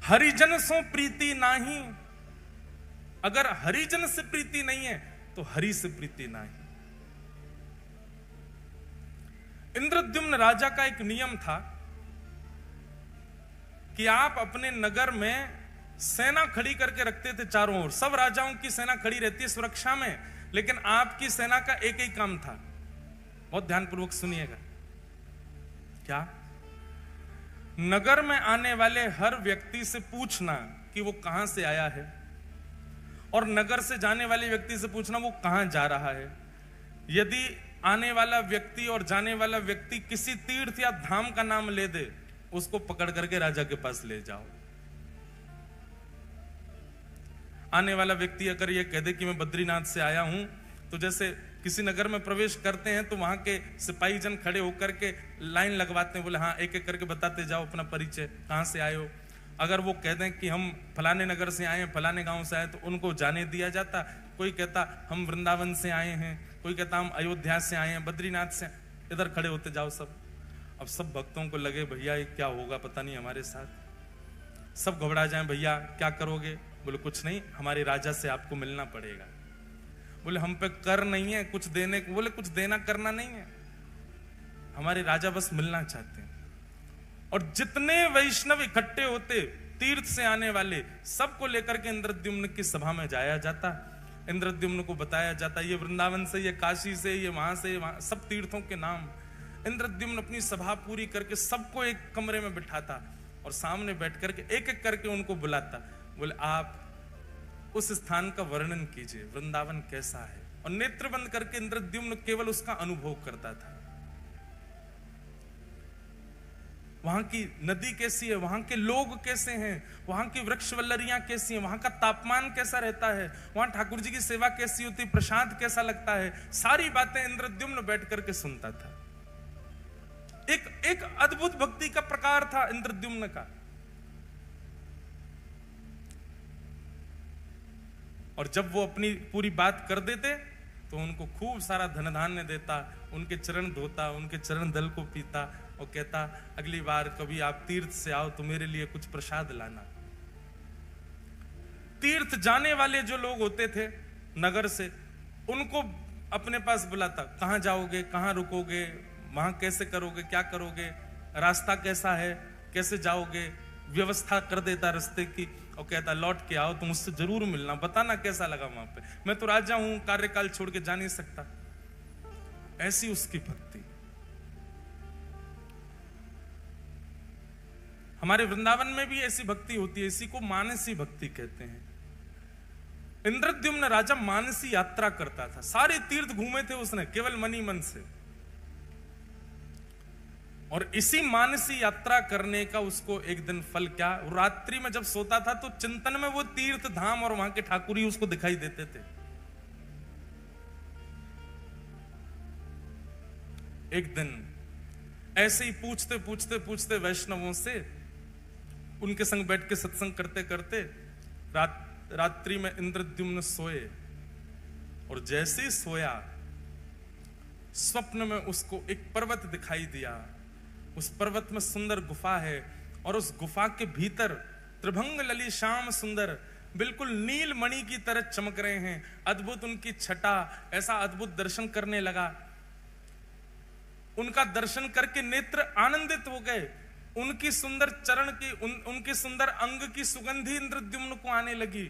हरिजन सो प्रीति नाही, अगर हरिजन से प्रीति नहीं है तो हरि से प्रीति नहीं। इंद्रद्युम्न राजा का एक नियम था कि आप अपने नगर में सेना खड़ी करके रखते थे चारों ओर। सब राजाओं की सेना खड़ी रहती है सुरक्षा में, लेकिन आपकी सेना का एक ही काम था, बहुत ध्यानपूर्वक सुनिएगा। क्या? नगर में आने वाले हर व्यक्ति से पूछना कि वो कहां से आया है, और नगर से जाने वाले व्यक्ति से पूछना वो कहां जा रहा है। यदि आने वाला व्यक्ति और जाने वाला व्यक्ति किसी तीर्थ या धाम का नाम ले दे, उसको पकड़ करके राजा के पास ले जाओ। आने वाला व्यक्ति अगर ये कह दे कि मैं बद्रीनाथ से आया हूं, तो जैसे किसी नगर में प्रवेश करते हैं तो वहां के सिपाही जन खड़े होकर के लाइन लगवाते हैं, बोले हाँ एक एक करके बताते जाओ अपना परिचय, कहां से आए हो। अगर वो कह दें कि हम फलाने नगर से आए हैं, फलाने गांव से आए, तो उनको जाने दिया जाता। कोई कहता हम वृंदावन से आए हैं, कोई कहता हम अयोध्या से आए हैं, बद्रीनाथ से, इधर खड़े होते जाओ सब। अब सब भक्तों को लगे भैया ये क्या होगा पता नहीं हमारे साथ, सब घबरा जाएं, भैया क्या करोगे? बोले कुछ नहीं, हमारे राजा से आपको मिलना पड़ेगा। बोले हम पे कर नहीं है कुछ देने को। बोले कुछ देना करना नहीं है, हमारे राजा बस मिलना चाहते हैं। और जितने वैष्णव इकट्ठे होते, तीर्थ से आने वाले, सबको लेकर के इंद्रद्युम्न की सभा में जाया जाता। इंद्रद्युम्न को बताया जाता ये वृंदावन से, ये काशी से, ये वहां से, वहां, सब तीर्थों के नाम। इंद्रद्युम्न अपनी सभा पूरी करके सबको एक कमरे में बिठाता और सामने बैठ करके एक एक करके उनको बुलाता। बोले आप उस स्थान का वर्णन कीजिए, वृंदावन कैसा है। और नेत्र बंद करके इंद्रद्युम्न केवल उसका अनुभव करता था। वहां की नदी कैसी है, वहां के लोग कैसे हैं, वहां की वृक्ष वल्लरियां कैसी हैं, वहां का तापमान कैसा रहता है, वहां ठाकुर जी की सेवा कैसी होती, प्रसाद कैसा लगता है, सारी बातें इंद्रद्युम्न बैठ करके सुनता था। एक अद्भुत भक्ति का प्रकार था इंद्रद्युम्न का। और जब वो अपनी पूरी बात कर देते तो उनको खूब सारा धन धान्य देता, उनके चरण धोता, उनके चरण दल को पीता और कहता अगली बार कभी आप तीर्थ से आओ तो मेरे लिए कुछ प्रसाद लाना। तीर्थ जाने वाले जो लोग होते थे नगर से, उनको अपने पास बुलाता, कहां जाओगे, कहां रुकोगे, वहां कैसे करोगे, क्या करोगे, रास्ता कैसा है, कैसे जाओगे, व्यवस्था कर देता रास्ते की। और कहता लौट के आओ तो मुझसे जरूर मिलना, बताना कैसा लगा वहां पे, मैं तो राजा हूं, कार्यकाल छोड़ के जा नहीं सकता। ऐसी उसकी भक्ति। हमारे वृंदावन में भी ऐसी भक्ति होती है, इसी को मानसी भक्ति कहते हैं। इंद्रद्युम्न राजा मानसी यात्रा करता था, सारे तीर्थ घूमे थे उसने केवल मन ही मन से। और इसी मानसी यात्रा करने का उसको एक दिन फल क्या, रात्रि में जब सोता था तो चिंतन में वो तीर्थ धाम और वहां के ठाकुर ही उसको दिखाई देते थे। एक दिन ऐसे ही पूछते पूछते पूछते वैष्णवों से, उनके संग बैठ के सत्संग करते करते रात्रि में इंद्रद्युम्न सोए। और जैसे ही सोया, स्वप्न में उसको एक पर्वत दिखाई दिया। उस पर्वत में सुंदर गुफा है और उस गुफा के भीतर त्रिभंग लली श्याम सुंदर बिल्कुल नील मणि की तरह चमक रहे हैं। अद्भुत उनकी छटा, ऐसा अद्भुत दर्शन करने लगा। उनका दर्शन करके नेत्र आनंदित हो गए। उनकी सुंदर चरण की, उनके सुंदर अंग की सुगंधी इंद्रद्युम्न को आने लगी।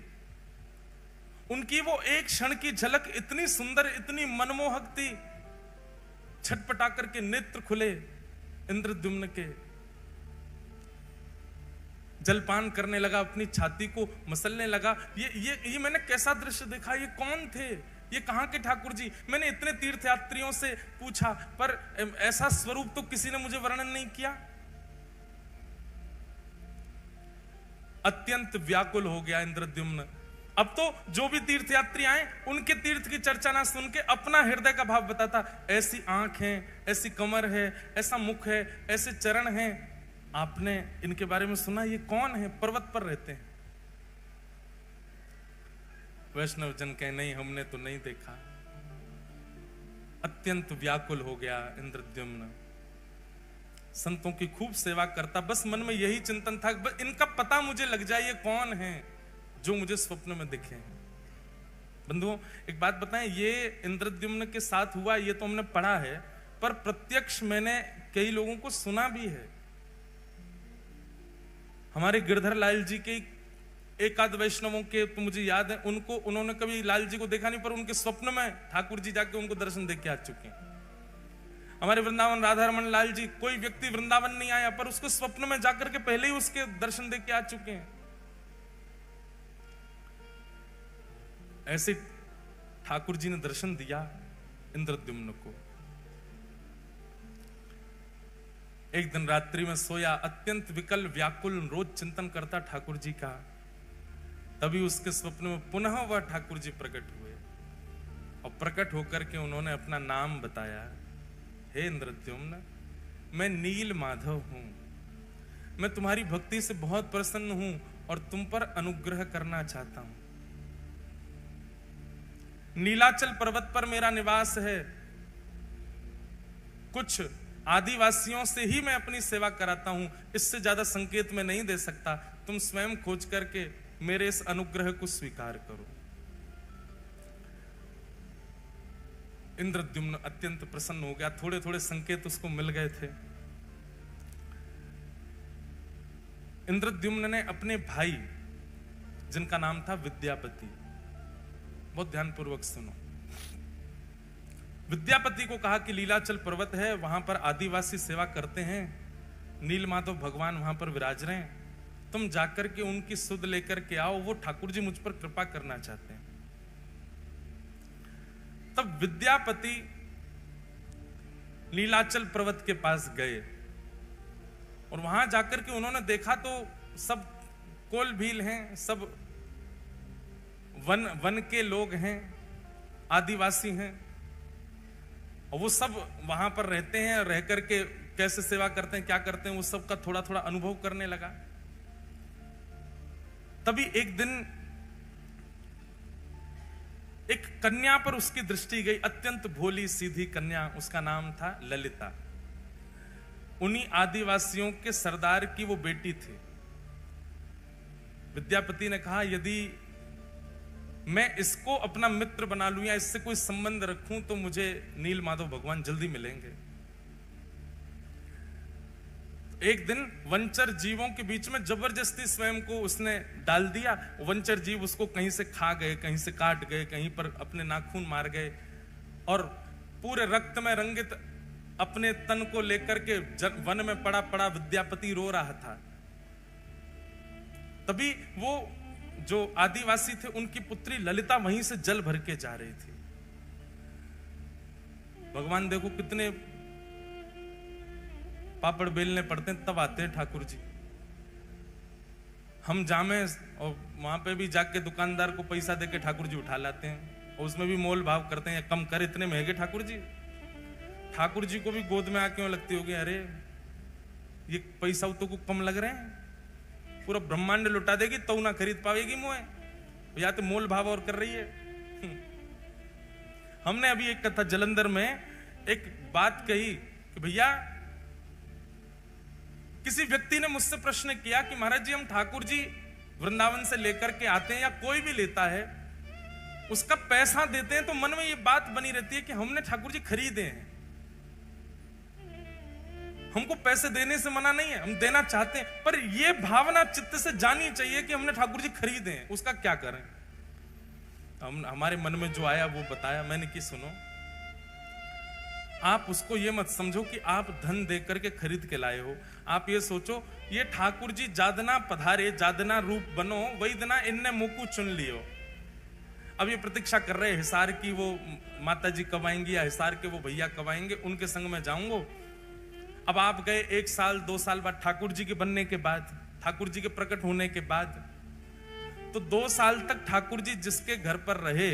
उनकी वो एक क्षण की झलक इतनी सुंदर, इतनी मनमोहक थी। छटपटा करके नेत्र खुले इंद्रद्युम्न के, जलपान करने लगा, अपनी छाती को मसलने लगा। ये मैंने कैसा दृश्य देखा, ये कौन थे, ये कहां के ठाकुर जी। मैंने इतने तीर्थयात्रियों से पूछा पर ऐसा स्वरूप तो किसी ने मुझे वर्णन नहीं किया। अत्यंत व्याकुल हो गया इंद्रद्युम्न। अब तो जो भी तीर्थयात्री आए उनके तीर्थ की चर्चा ना सुन के अपना हृदय का भाव बताता। ऐसी आंख है, ऐसी कमर है, ऐसा मुख है, ऐसे चरण हैं, आपने इनके बारे में सुना, ये कौन है, पर्वत पर रहते हैं। वैष्णव जन कहे नहीं, हमने तो नहीं देखा। अत्यंत व्याकुल हो गया इंद्रद्युम्न। संतों की खूब सेवा करता, बस मन में यही चिंतन था, बस इनका पता मुझे लग जाए, ये कौन है जो मुझे स्वप्न में दिखे। बंधुओं एक बात बताएं, ये इंद्रद्युम्न के साथ हुआ ये तो हमने पढ़ा है, पर प्रत्यक्ष मैंने कई लोगों को सुना भी है। हमारे गिरधर लाल जी के एक आध वैष्णवों के तो मुझे याद है, उन्होंने कभी लाल जी को देखा नहीं, पर उनके स्वप्न में ठाकुर जी जाके उनको दर्शन देके आ चुके हैं। हमारे वृंदावन राधा रमन लाल जी, कोई व्यक्ति वृंदावन नहीं आया पर उसको स्वप्न में जाकर के पहले ही उसके दर्शन देके आ चुके हैं। ऐसे ठाकुर जी ने दर्शन दिया इंद्रद्युम्न को। एक दिन रात्रि में सोया, अत्यंत विकल व्याकुल, रोज चिंतन करता ठाकुर जी का। तभी उसके स्वप्न में पुनः वह ठाकुर जी प्रकट हुए और प्रकट होकर के उन्होंने अपना नाम बताया। हे इंद्रद्युम्न, मैं नील माधव हूं, मैं तुम्हारी भक्ति से बहुत प्रसन्न हूं और तुम पर अनुग्रह करना चाहता हूं। नीलाचल पर्वत पर मेरा निवास है। कुछ आदिवासियों से ही मैं अपनी सेवा कराता हूं, इससे ज्यादा संकेत मैं नहीं दे सकता। तुम स्वयं खोज करके मेरे इस अनुग्रह को स्वीकार करो। इंद्रद्युम्न अत्यंत प्रसन्न हो गया। थोड़े थोड़े संकेत उसको मिल गए थे। इंद्रद्युम्न ने अपने भाई, जिनका नाम था विद्यापति, बहुत ध्यानपूर्वक सुनो, विद्यापति को कहा कि लीलाचल पर्वत है, वहां पर आदिवासी सेवा करते हैं, नीलमाधव भगवान वहां पर विराज रहे हैं, तुम जाकर के उनकी सुध लेकर के आओ, वो ठाकुर जी मुझ पर कृपा करना चाहते हैं। तब विद्यापति नीलाचल पर्वत के पास गए और वहां जाकर के उन्होंने देखा तो सब कोल भील हैं, सब वन के लोग हैं, आदिवासी हैं, और वो सब वहां पर रहते हैं, रह करके कैसे सेवा करते हैं, क्या करते हैं, वो सब का थोड़ा थोड़ा अनुभव करने लगा। तभी एक दिन एक कन्या पर उसकी दृष्टि गई, अत्यंत भोली सीधी कन्या, उसका नाम था ललिता। उन्हीं आदिवासियों के सरदार की वो बेटी थी। विद्यापति ने कहा यदि मैं इसको अपना मित्र बना लूं या इससे कोई संबंध रखूं तो मुझे नील माधव भगवान जल्दी मिलेंगे। एक दिन वंचर जीवों के बीच में जबरदस्ती स्वयं को उसने डाल दिया। वंचर जीव उसको कहीं से खा गए, कहीं से काट गए, कहीं पर अपने नाखून मार गए, और पूरे रक्त में रंगित अपने तन को लेकर के वन में पड़ा पड़ा विद्यापति रो रहा था। तभी वो जो आदिवासी थे, उनकी पुत्री ललिता वहीं से जल भर के जा रही थी। भगवान देखो कितने पापड़ बेलने पड़ते हैं तब आते हैं ठाकुर जी। हम जामे और वहां पे भी जाके दुकानदार को पैसा देके ठाकुर जी उठा लाते हैं, और उसमें भी मोल भाव करते हैं, कम कर, इतने महंगे ठाकुर जी। ठाकुर जी को भी गोद में आके लगती होगी अरे ये पैसा तो को कम लग रहे हैं, पूरा ब्रह्मांड लुटा देगी तो ना खरीद पाएगी मुझे, या तो मोल भाव और कर रही है। हमने अभी एक कथा जलंधर में एक बात कही कि भैया, किसी व्यक्ति ने मुझसे प्रश्न किया कि महाराज जी हम ठाकुर जी वृंदावन से लेकर के आते हैं या कोई भी लेता है उसका पैसा देते हैं, तो मन में ये बात बनी रहती है कि हमने ठाकुर जी खरीदे हैं। हमको पैसे देने से मना नहीं है, हम देना चाहते हैं, पर यह भावना चित्त से जानी चाहिए कि हमने ठाकुर जी खरीदे हैं, उसका क्या करें। हमारे मन में जो आया वो बताया मैंने कि सुनो, आप उसको ये मत समझो कि आप धन दे करके खरीद के लाए हो। आप ये सोचो ये ठाकुर जी जादना पधारे, जादना रूप बनो, वही दना इनने मुकु चुन लियो। अब ये प्रतीक्षा कर रहे हिसार की वो माता जी कब आएंगी या हिसार के वो भैया कब आएंगे, उनके संग में जाऊंगा। अब आप गए 1 साल 2 साल बाद, ठाकुर जी के बनने के बाद, ठाकुर जी के प्रकट होने के बाद, तो 2 साल तक ठाकुर जी जिसके घर पर रहे,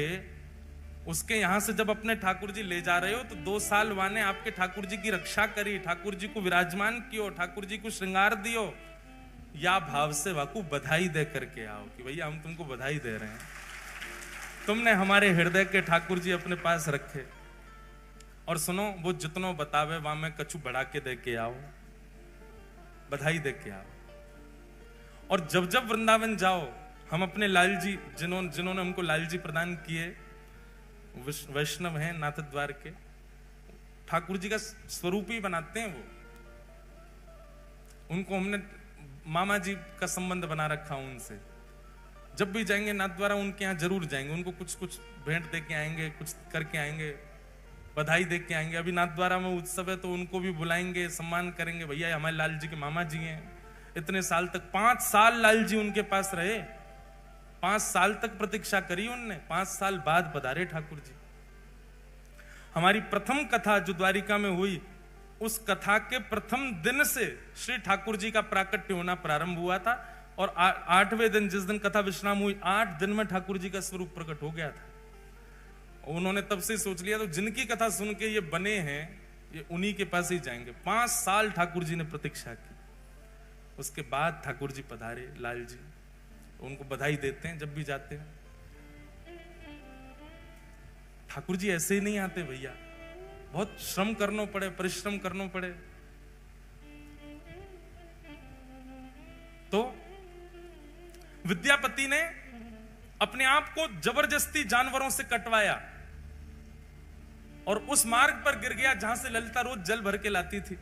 उसके यहां से जब अपने ठाकुर जी ले जा रहे हो तो 2 साल वाने आपके ठाकुर जी की रक्षा करी, ठाकुर जी को विराजमान कियो, ठाकुर जी को श्रृंगार दियो, या भाव से वाकू बधाई दे करके आओ कि भैया हम तुमको बधाई दे रहे हैं, तुमने हमारे हृदय के ठाकुर जी अपने पास रखे। और सुनो, वो जितनो बतावे वहां में कछु बढ़ा के दे के आओ, बधाई दे के आओ। और जब जब वृंदावन जाओ, हम अपने लाल जी जिन्होंने हमको लाल जी प्रदान किए, वैष्णव हैं, नाथ द्वार के, ठाकुर जी का स्वरूप ही बनाते हैं वो। उनको हमने मामा जी का संबंध बना रखा उनसे। जब भी जाएंगे नाथ द्वारा उनके यहाँ जरूर जाएंगे, उनको कुछ कुछ भेंट दे के आएंगे, कुछ करके आएंगे, बधाई दे के आएंगे। अभी नाथ द्वारा में उत्सव है तो उनको भी बुलाएंगे, सम्मान करेंगे, भैया हमारे लाल जी के मामा जी हैं। इतने साल तक 5 साल लाल जी उनके पास रहे, 5 साल तक प्रतीक्षा करी उनने, 5 साल बाद पधारे ठाकुर जी। हमारी प्रथम कथा जो द्वारिका में हुई, उस कथा के प्रथम दिन से श्री ठाकुर जी का प्राकट्य होना प्रारंभ हुआ था, और 8वें दिन जिस दिन कथा विश्राम हुई, 8 दिन में ठाकुर जी का स्वरूप प्रकट हो गया था। उन्होंने तब से सोच लिया तो जिनकी कथा सुन के ये बने हैं, ये उन्हीं के पास ही जाएंगे। 5 साल ठाकुर जी ने प्रतीक्षा की, उसके बाद ठाकुर जी पधारे लाल जी। उनको बधाई देते हैं जब भी जाते हैं। ठाकुर जी ऐसे ही नहीं आते भैया, बहुत श्रम करना पड़े, परिश्रम करना पड़े। तो विद्यापति ने अपने आप को जबरदस्ती जानवरों से कटवाया और उस मार्ग पर गिर गया जहां से ललिता रोज जल भर के लाती थी।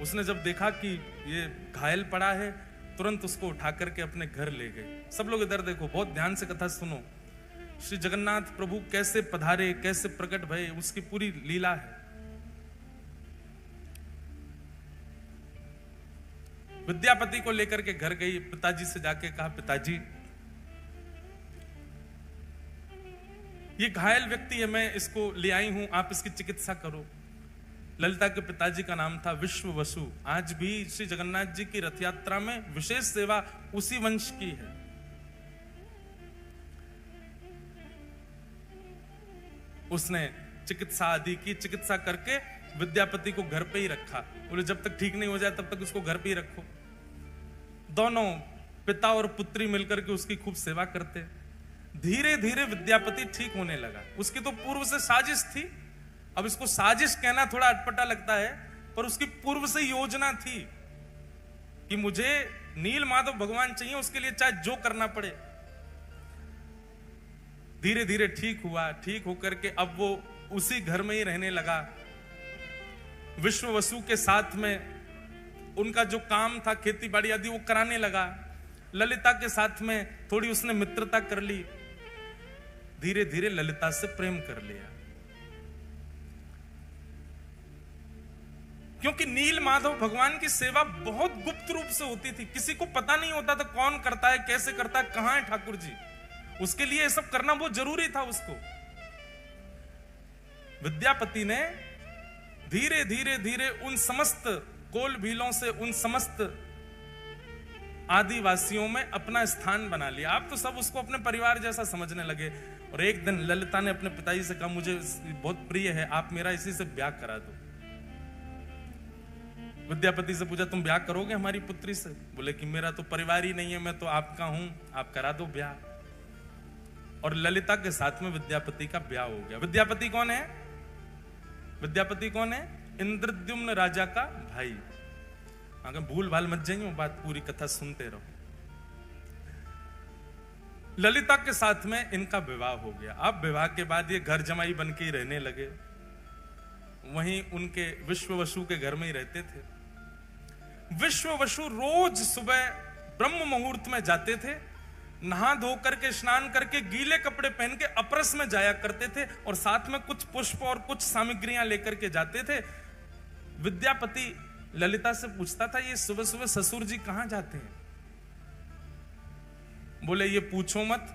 उसने जब देखा कि ये घायल पड़ा है, तुरंत उसको उठा करके अपने घर ले गए। सब लोग इधर देखो, बहुत ध्यान से कथा सुनो। श्री जगन्नाथ प्रभु कैसे पधारे, कैसे प्रकट भये, उसकी पूरी लीला है। विद्यापति को लेकर के घर गई, पिताजी से जाके कहा, पिताजी ये घायल व्यक्ति है, मैं इसको ले आई हूं, आप इसकी चिकित्सा करो। ललिता के पिताजी का नाम था विश्व वसु। आज भी श्री जगन्नाथ जी की रथ यात्रा में विशेष सेवा उसी वंश की है। उसने चिकित्सा आदि की, चिकित्सा करके विद्यापति को घर पे ही रखा। बोले जब तक ठीक नहीं हो जाए तब तक उसको घर पे ही रखो। दोनों पिता और पुत्री मिलकर के उसकी खूब सेवा करते। धीरे धीरे विद्यापति ठीक होने लगा। उसकी तो पूर्व से साजिश थी, अब इसको साजिश कहना थोड़ा अटपटा लगता है, पर उसकी पूर्व से योजना थी कि मुझे नील माधव भगवान चाहिए, उसके लिए चाहे जो करना पड़े। धीरे धीरे ठीक हुआ। ठीक होकर के अब वो उसी घर में ही रहने लगा। विश्व वसु के साथ में उनका जो काम था खेती बाड़ी आदि वो कराने लगा। ललिता के साथ में थोड़ी उसने मित्रता कर ली। धीरे धीरे ललिता से प्रेम कर लिया। क्योंकि नील माधव भगवान की सेवा बहुत गुप्त रूप से होती थी, किसी को पता नहीं होता था कौन करता है, कैसे करता है, कहां है ठाकुर जी। उसके लिए ये सब करना बहुत जरूरी था उसको। विद्यापति ने धीरे धीरे धीरे उन समस्त कोल भीलों से, उन समस्त आदिवासियों में अपना स्थान बना लिया। आप तो सब उसको अपने परिवार जैसा समझने लगे। और एक दिन ललिता ने अपने पिताजी से कहा, मुझे बहुत प्रिय है, आप मेरा इसी से ब्याह करा दो। विद्यापति से पूछा, तुम ब्याह करोगे हमारी पुत्री से? बोले कि मेरा तो परिवार ही नहीं है, मैं तो आपका हूं, आप करा दो ब्याह। और ललिता के साथ में विद्यापति का ब्याह हो गया। विद्यापति कौन है? विद्यापति कौन है? इंद्रद्युम्न राजा का भाई। अगर भूल भाल मत जाइए, बात पूरी कथा सुनते रहो। ललिता के साथ में इनका विवाह हो गया। अब विवाह के बाद ये घर जमाई बन के ही रहने लगे। वहीं उनके विश्व वसु के घर में ही रहते थे। विश्व वसु रोज सुबह ब्रह्म मुहूर्त में जाते थे, नहा धो करके स्नान करके गीले कपड़े पहन के अपरस में जाया करते थे और साथ में कुछ पुष्प और कुछ सामग्रियां लेकर के जाते थे। विद्यापति ललिता से पूछता था, ये सुबह सुबह ससुर जी कहां जाते हैं? बोले ये पूछो मत,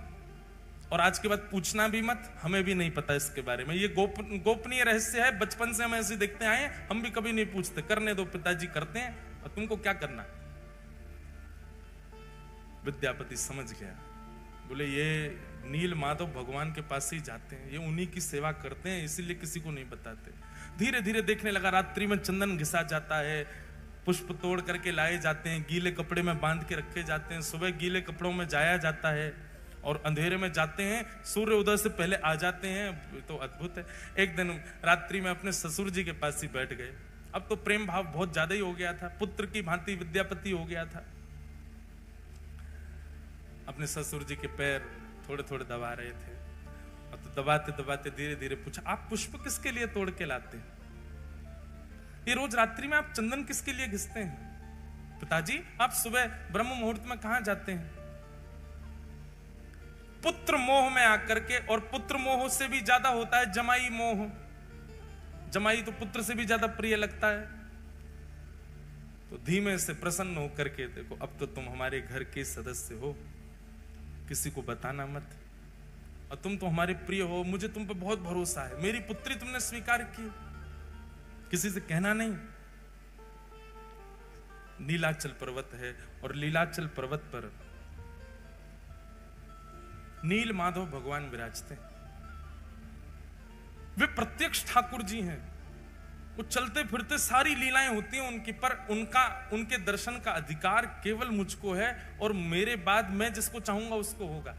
और आज के बाद पूछना भी मत, हमें भी नहीं पता इसके बारे में। ये गोपनीय रहस्य है, बचपन से हम ऐसे देखते आए, हम भी कभी नहीं पूछते, करने दो, पिताजी करते हैं, और तुमको क्या करना। विद्यापति समझ गया। बोले ये नील माधव भगवान के पास ही जाते हैं, ये उन्हीं की सेवा करते हैं, इसीलिए किसी को नहीं बताते। धीरे धीरे देखने लगा, रात्रि में चंदन घिसा जाता है, पुष्प तोड़ करके लाए जाते हैं, गीले कपड़े में बांध के रखे जाते हैं, सुबह गीले कपड़ों में जाया जाता है और अंधेरे में जाते हैं, सूर्य उदय से पहले आ जाते हैं। तो अद्भुत है। एक दिन रात्रि में अपने ससुर जी के पास ही बैठ गए। अब तो प्रेम भाव बहुत ज्यादा ही हो गया था, पुत्र की भांति विद्यापति हो गया था। अपने ससुर जी के पैर थोड़े थोड़े दबा रहे थे, और तो दबाते दबाते धीरे धीरे पूछा, आप पुष्प किसके लिए तोड़ के लाते हैं? ये रोज रात्रि में आप चंदन किसके लिए घिसते हैं? पिताजी आप सुबह ब्रह्म मुहूर्त में कहां जाते हैं? पुत्र मोह में आकर के, और पुत्र मोह से भी ज्यादा होता है जमाई मोह। जमाई तो पुत्र से भी ज्यादा प्रिय लगता है। तो धीमे से प्रसन्न होकर के, देखो अब तो तुम हमारे घर के सदस्य हो, किसी को बताना मत, और तुम तो हमारे प्रिय हो, मुझे तुम पे बहुत भरोसा है, मेरी पुत्री तुमने स्वीकार की, किसी से कहना नहीं। नीलाचल पर्वत है, और लीलाचल पर्वत पर नील माधव भगवान विराजते हैं। वे प्रत्यक्ष ठाकुर जी हैं। वो चलते फिरते सारी लीलाएं होती हैं उनकी, पर उनके दर्शन का अधिकार केवल मुझको है, और मेरे बाद मैं जिसको चाहूंगा उसको होगा।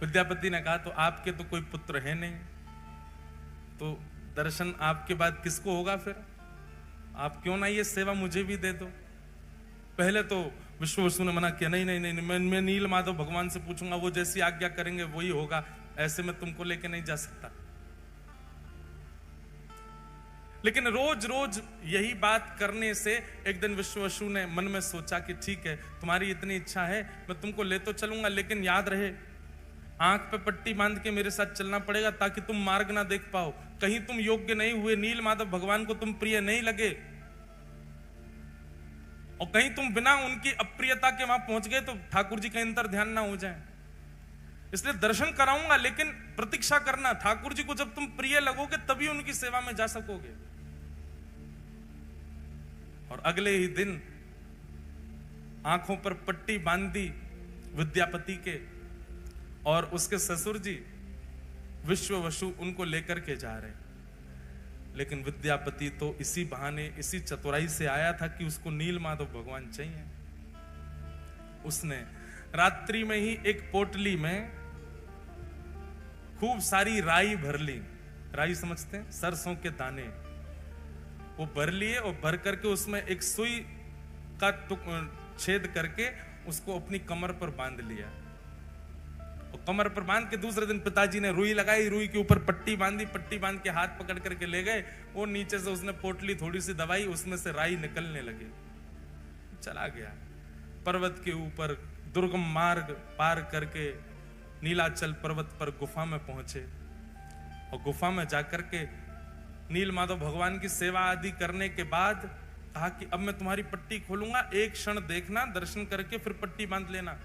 विद्यापति ने कहा, तो आपके तो कोई पुत्र है नहीं, तो दर्शन आपके बाद किसको होगा? फिर आप क्यों ना ये सेवा मुझे भी दे दो। पहले तो विश्व वसु ने मना किया, नहीं नहीं नहीं, मैं नील माधव भगवान से पूछूंगा, वो जैसी आज्ञा करेंगे वही होगा। ऐसे में तुमको लेके नहीं जा सकता। लेकिन रोज रोज यही बात करने से एक दिन विश्ववसु ने मन में सोचा कि ठीक है, तुम्हारी इतनी इच्छा है, मैं तुमको ले तो चलूंगा, लेकिन याद रहे आंख पे पट्टी बांध के मेरे साथ चलना पड़ेगा, ताकि तुम मार्ग ना देख पाओ। कहीं तुम योग्य नहीं हुए, नील माधव भगवान को तुम प्रिय नहीं लगे, और कहीं तुम बिना उनकी अप्रियता के वहां पहुंच गए, तो ठाकुर जी के अंतर ध्यान ना हो जाए। इसलिए दर्शन कराऊंगा, लेकिन प्रतीक्षा करना, ठाकुर जी को जब तुम प्रिय लगोगे तभी उनकी सेवा में जा सकोगे। और अगले ही दिन आंखों पर पट्टी बांधी विद्यापति के, और उसके ससुर जी विश्ववसु उनको लेकर के जा रहे। लेकिन विद्यापति तो इसी बहाने, इसी चतुराई से आया था कि उसको नील माधव भगवान चाहिए। उसने रात्रि में ही एक पोटली में खूब सारी राई भर ली। राई समझते हैं, सरसों के दाने, वो भर लिए, और भर करके उसमें एक सुई का छेद करके उसको अपनी कमर पर बांध लिया। और कमर पर बांध के दूसरे दिन पिताजी ने रुई लगाई, रुई के ऊपर पट्टी बांधी, पट्टी बांध के हाथ पकड़ करके ले गए। वो नीचे से उसने पोटली थोड़ी सी दबाई, उसमें से राई निकलने लगी। चला गया पर्वत के ऊपर, दुर्गम मार्ग पार करके नीलाचल पर्वत पर गुफा में पहुंचे। और गुफा में जाकर के नील माधव भगवान की सेवा आदि करने के बाद कहा कि अब मैं तुम्हारी पट्टी खोलूंगा, एक क्षण देखना, दर्शन करके फिर पट्टी बांध लेना।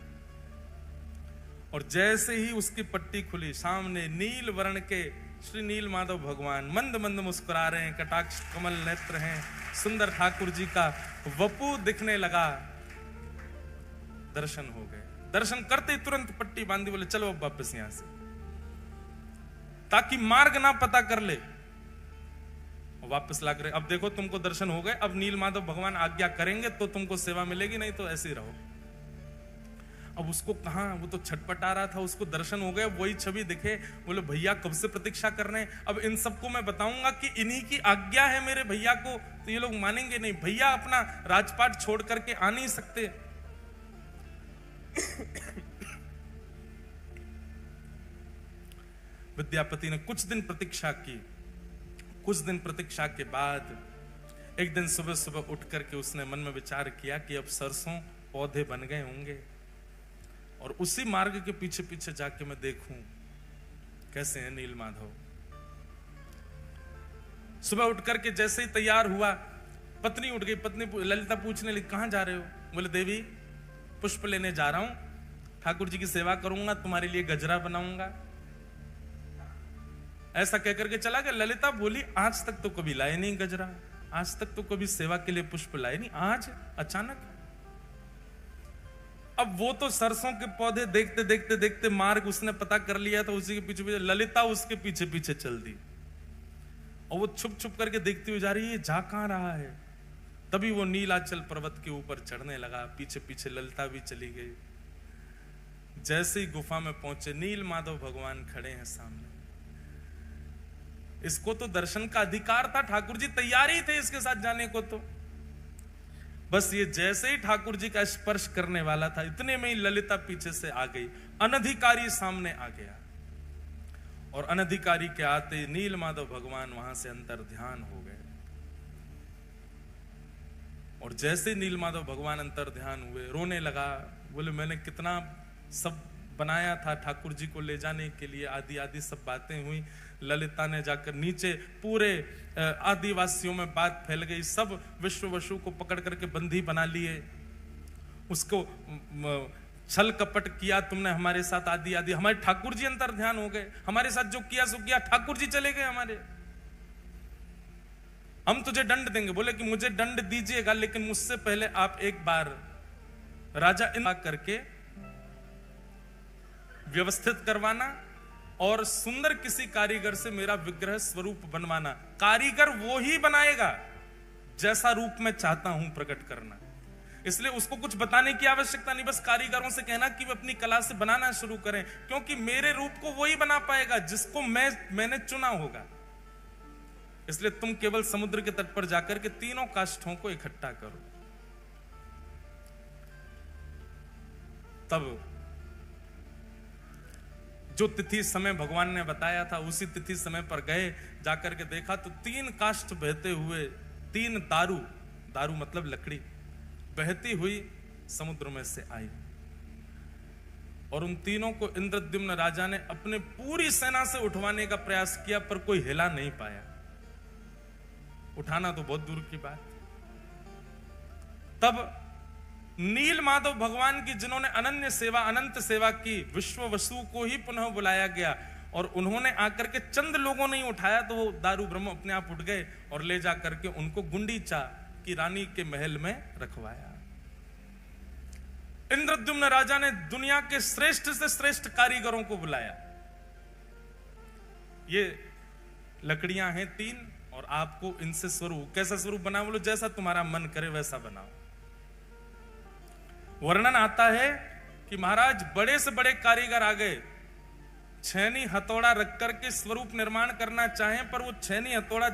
और जैसे ही उसकी पट्टी खुली, सामने नील वर्ण के श्री नील माधव भगवान मंद मंद मुस्कुरा रहे हैं, कटाक्ष कमल नेत्र हैं, सुंदर ठाकुर जी का वपु दिखने लगा। दर्शन हो गए। दर्शन करते ही तुरंत पट्टी बांधी, बोले चलो अब वापस यहां से, ताकि मार्ग ना पता कर ले। वापस लग रहे, अब देखो तुमको दर्शन हो गए, अब नील माधव भगवान आज्ञा करेंगे तो तुमको सेवा मिलेगी, नहीं तो ऐसे ही रहो। अब उसको कहा, वो तो छटपटा रहा था, उसको दर्शन हो गए, वही छवि दिखे, बोले भैया कब से प्रतीक्षा कर रहे हैं, अब इन सबको मैं बताऊंगा कि इन्हीं की आज्ञा है मेरे भैया को, तो ये लोग मानेंगे नहीं। भैया अपना राजपाट छोड़ करके आ नहीं सकते। विद्यापति ने कुछ दिन प्रतीक्षा की। कुछ दिन प्रतीक्षा के बाद एक दिन सुबह सुबह उठ करके उसने मन में विचार किया कि अब सरसों पौधे बन गए होंगे, और उसी मार्ग के पीछे पीछे जाके मैं देखूं कैसे है नील माधव। सुबह उठ करके जैसे ही तैयार हुआ, पत्नी उठ गई। पत्नी ललिता पूछने लगी, कहां जा रहे हो? बोले देवी पुष्प लेने जा रहा हूं, ठाकुर जी की सेवा करूंगा, तुम्हारे लिए गजरा बनाऊंगा। ऐसा कहकर के चला गया। ललिता बोली, आज तक तो कभी लाए नहीं गजरा, आज तक तो कभी सेवा के लिए पुष्प लाए नहीं, आज अचानक। अब वो तो सरसों के पौधे देखते देखते देखते मार्ग उसने पता कर लिया, तो उसी के पीछे पीछे ललिता उसके पीछे पीछे चल दी, और वो छुप छुप करके देखती हुई जा रही है, जा कहां रहा है। तभी वो नीलाचल पर्वत के ऊपर चढ़ने लगा, पीछे पीछे ललिता भी चली गई। जैसे ही गुफा में पहुंचे, नील माधव भगवान खड़े हैं सामने। इसको तो दर्शन का अधिकार था, ठाकुर जी तैयार ही थे इसके साथ जाने को। तो बस ये जैसे ही ठाकुर जी का स्पर्श करने वाला था, इतने में ही ललिता पीछे से आ गई, अनधिकारी सामने आ गया। और अनधिकारी के आते नील माधव भगवान वहां से अंतर ध्यान हो गए। और जैसे नील माधव भगवान अंतर ध्यान हुए, रोने लगा। बोले मैंने कितना सब बनाया था ठाकुर जी को ले जाने के लिए, आदि आदि सब बातें हुई। ललिता ने जाकर नीचे पूरे आदिवासियों में बात फैल गई, सब विश्ववसु को पकड़ करके बंदी बना लिए, उसको छल कपट किया तुमने हमारे साथ, आदि आदि। हमारे ठाकुर जी अंतर ध्यान हो गए, हमारे साथ जो किया सो किया, ठाकुर जी चले गए हमारे। हम तुझे दंड देंगे। बोले कि मुझे दंड दीजिएगा, लेकिन मुझसे पहले आप एक बार राजा इन करके व्यवस्थित करवाना, और सुंदर किसी कारीगर से मेरा विग्रह स्वरूप बनवाना। कारीगर वो ही बनाएगा जैसा रूप मैं चाहता हूं प्रकट करना, इसलिए उसको कुछ बताने की आवश्यकता नहीं। बस कारीगरों से कहना कि वे अपनी कला से बनाना शुरू करें, क्योंकि मेरे रूप को वही बना पाएगा जिसको मैंने चुना होगा। इसलिए तुम केवल समुद्र के तट पर जाकर के तीनों काष्ठों को इकट्ठा करो। तब जो तिथि समय भगवान ने बताया था उसी तिथि समय पर गए, जाकर के देखा तो 3 काष्ठ बहते हुए, 3 दारू, दारू मतलब लकड़ी, बहती हुई समुद्र में से आई। और उन तीनों को इंद्रद्युम्न राजा ने अपने पूरी सेना से उठवाने का प्रयास किया, पर कोई हिला नहीं पाया। उठाना तो बहुत दूर की बात। तब नील माधव भगवान की, जिन्होंने अनन्य सेवा, अनंत सेवा की, विश्व वसु को ही पुनः बुलाया गया और उन्होंने आकर के, चंद लोगों ने उठाया तो वो दारू ब्रह्म अपने आप उठ गए और ले जाकर के उनको गुंडीचा की रानी के महल में रखवाया। इंद्रद्युम्न राजा ने दुनिया के श्रेष्ठ से श्रेष्ठ कारीगरों को बुलाया। ये लकड़ियां हैं 3 और आपको इनसे स्वरूप, कैसा स्वरूप बना, बोलो जैसा तुम्हारा मन करे वैसा बनाओ। वर्णन आता है कि महाराज बड़े से बड़े कारीगर आ गए, छेनी हथौड़ा रख करके स्वरूप निर्माण करना चाहें, पर वो छेनी हथौड़ा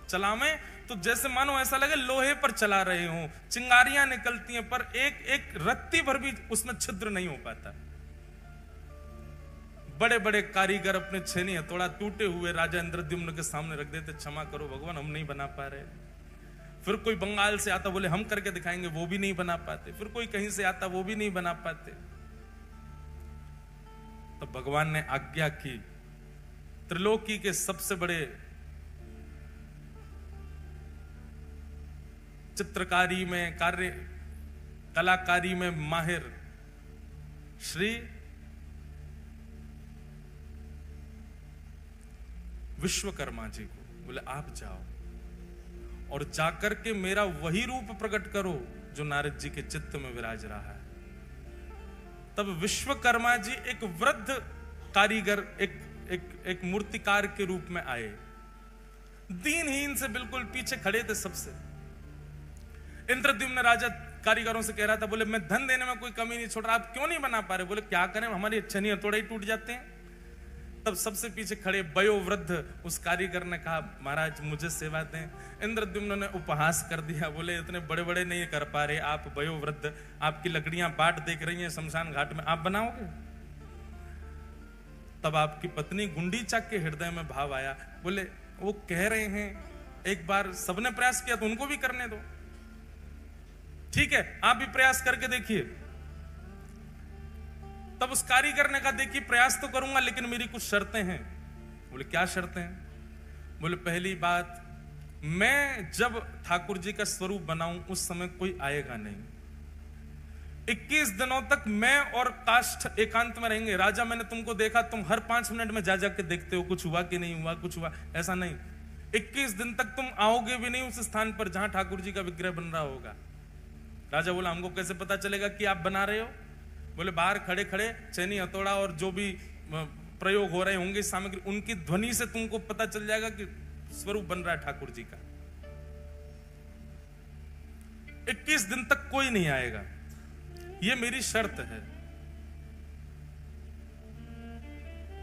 चलावें तो जैसे मानो ऐसा लगे लोहे पर चला रहे हों, चिंगारियां निकलती हैं, पर एक एक रत्ती भर भी उसमें छिद्र नहीं हो पाता। बड़े बड़े कारीगर अपने छेनी हथौड़ा टूटे हुए राजा इंद्रद्युम्न के सामने रख देते, क्षमा करो भगवान हम नहीं बना पा रहे। फिर कोई बंगाल से आता, बोले हम करके दिखाएंगे, वो भी नहीं बना पाते। फिर कोई कहीं से आता, वो भी नहीं बना पाते। तो भगवान ने आज्ञा की, त्रिलोकी के सबसे बड़े चित्रकारी में, कार्य कलाकारी में माहिर श्री विश्वकर्मा जी को बोले आप जाओ और जाकर के मेरा वही रूप प्रकट करो जो नारद जी के चित्त में विराज रहा है। तब विश्वकर्मा जी एक वृद्ध कारीगर, एक मूर्तिकार के रूप में आए, दीनहीन से बिल्कुल पीछे खड़े थे सबसे। इंद्रद्युम्न राजा कारीगरों से कह रहा था, बोले मैं धन देने में कोई कमी नहीं छोड़ रहा, आप क्यों नहीं बना पा रहे? बोले क्या करें, हमारी छेनी हथौड़ा ही टूट जाते हैं। तब सबसे पीछे खड़े वयोवृद्ध उस कारीगर ने कहा, महाराज मुझे सेवा दें। इंद्रद्युम्न ने उपहास कर दिया, बोले इतने बड़े बड़े नहीं कर पा रहे आप वयोवृद्ध, आपकी लकड़ियां बाट देख रही हैं शमशान घाट में, आप बनाओगे? तब आपकी पत्नी गुंडीचा के हृदय में भाव आया, बोले वो कह रहे हैं, एक बार सबने प्रयास किया तो उनको भी करने दो, ठीक है आप भी प्रयास करके देखिए। तब उस कारीगर ने कहा, देखिए प्रयास तो करूंगा लेकिन मेरी कुछ शर्तें हैं। बोले क्या शर्तें हैं? बोले पहली बात, मैं जब ठाकुर जी का स्वरूप बनाऊं उस समय कोई आएगा नहीं। 21 दिनों तक मैं और काष्ठ एकांत में रहेंगे। राजा मैंने तुमको देखा, तुम हर 5 मिनट में जा के देखते हो कुछ हुआ कि नहीं हुआ, कुछ हुआ, ऐसा नहीं। 21 दिन तक तुम आओगे भी नहीं उस स्थान पर जहां ठाकुर जी का विग्रह बन रहा होगा। राजा बोला, हमको कैसे पता चलेगा कि आप बना रहे हो? बोले बाहर खड़े खड़े छेनी हथौड़ा और जो भी प्रयोग हो रहे होंगे सामग्री, उनकी ध्वनि से तुमको पता चल जाएगा कि स्वरूप बन रहा है ठाकुर जी का। 21 दिन तक कोई नहीं आएगा, ये मेरी शर्त है।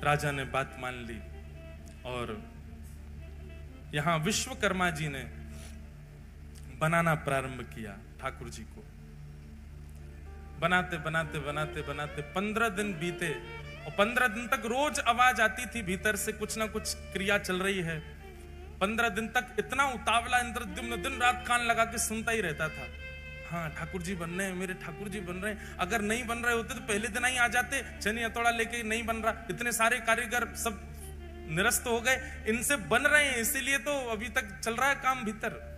राजा ने बात मान ली और यहां विश्वकर्मा जी ने बनाना प्रारंभ किया ठाकुर जी को। बनाते बनाते बनाते बनाते 15 दिन बीते और 15 दिन तक रोज आवाज आती थी भीतर से, कुछ ना कुछ क्रिया चल रही है। 15 दिन तक इतना उतावला इंद्रद्युम्न दिन रात कान लगा के सुनता ही रहता था, हाँ ठाकुर जी बन रहे हैं, मेरे ठाकुर जी बन रहे हैं। अगर नहीं बन रहे होते तो पहले दिन ही आ जाते, छेनी हथौड़ा लेके नहीं बन रहा, इतने सारे कारीगर सब निरस्त हो गए, इनसे बन रहे हैं इसीलिए तो अभी तक चल रहा है काम भीतर।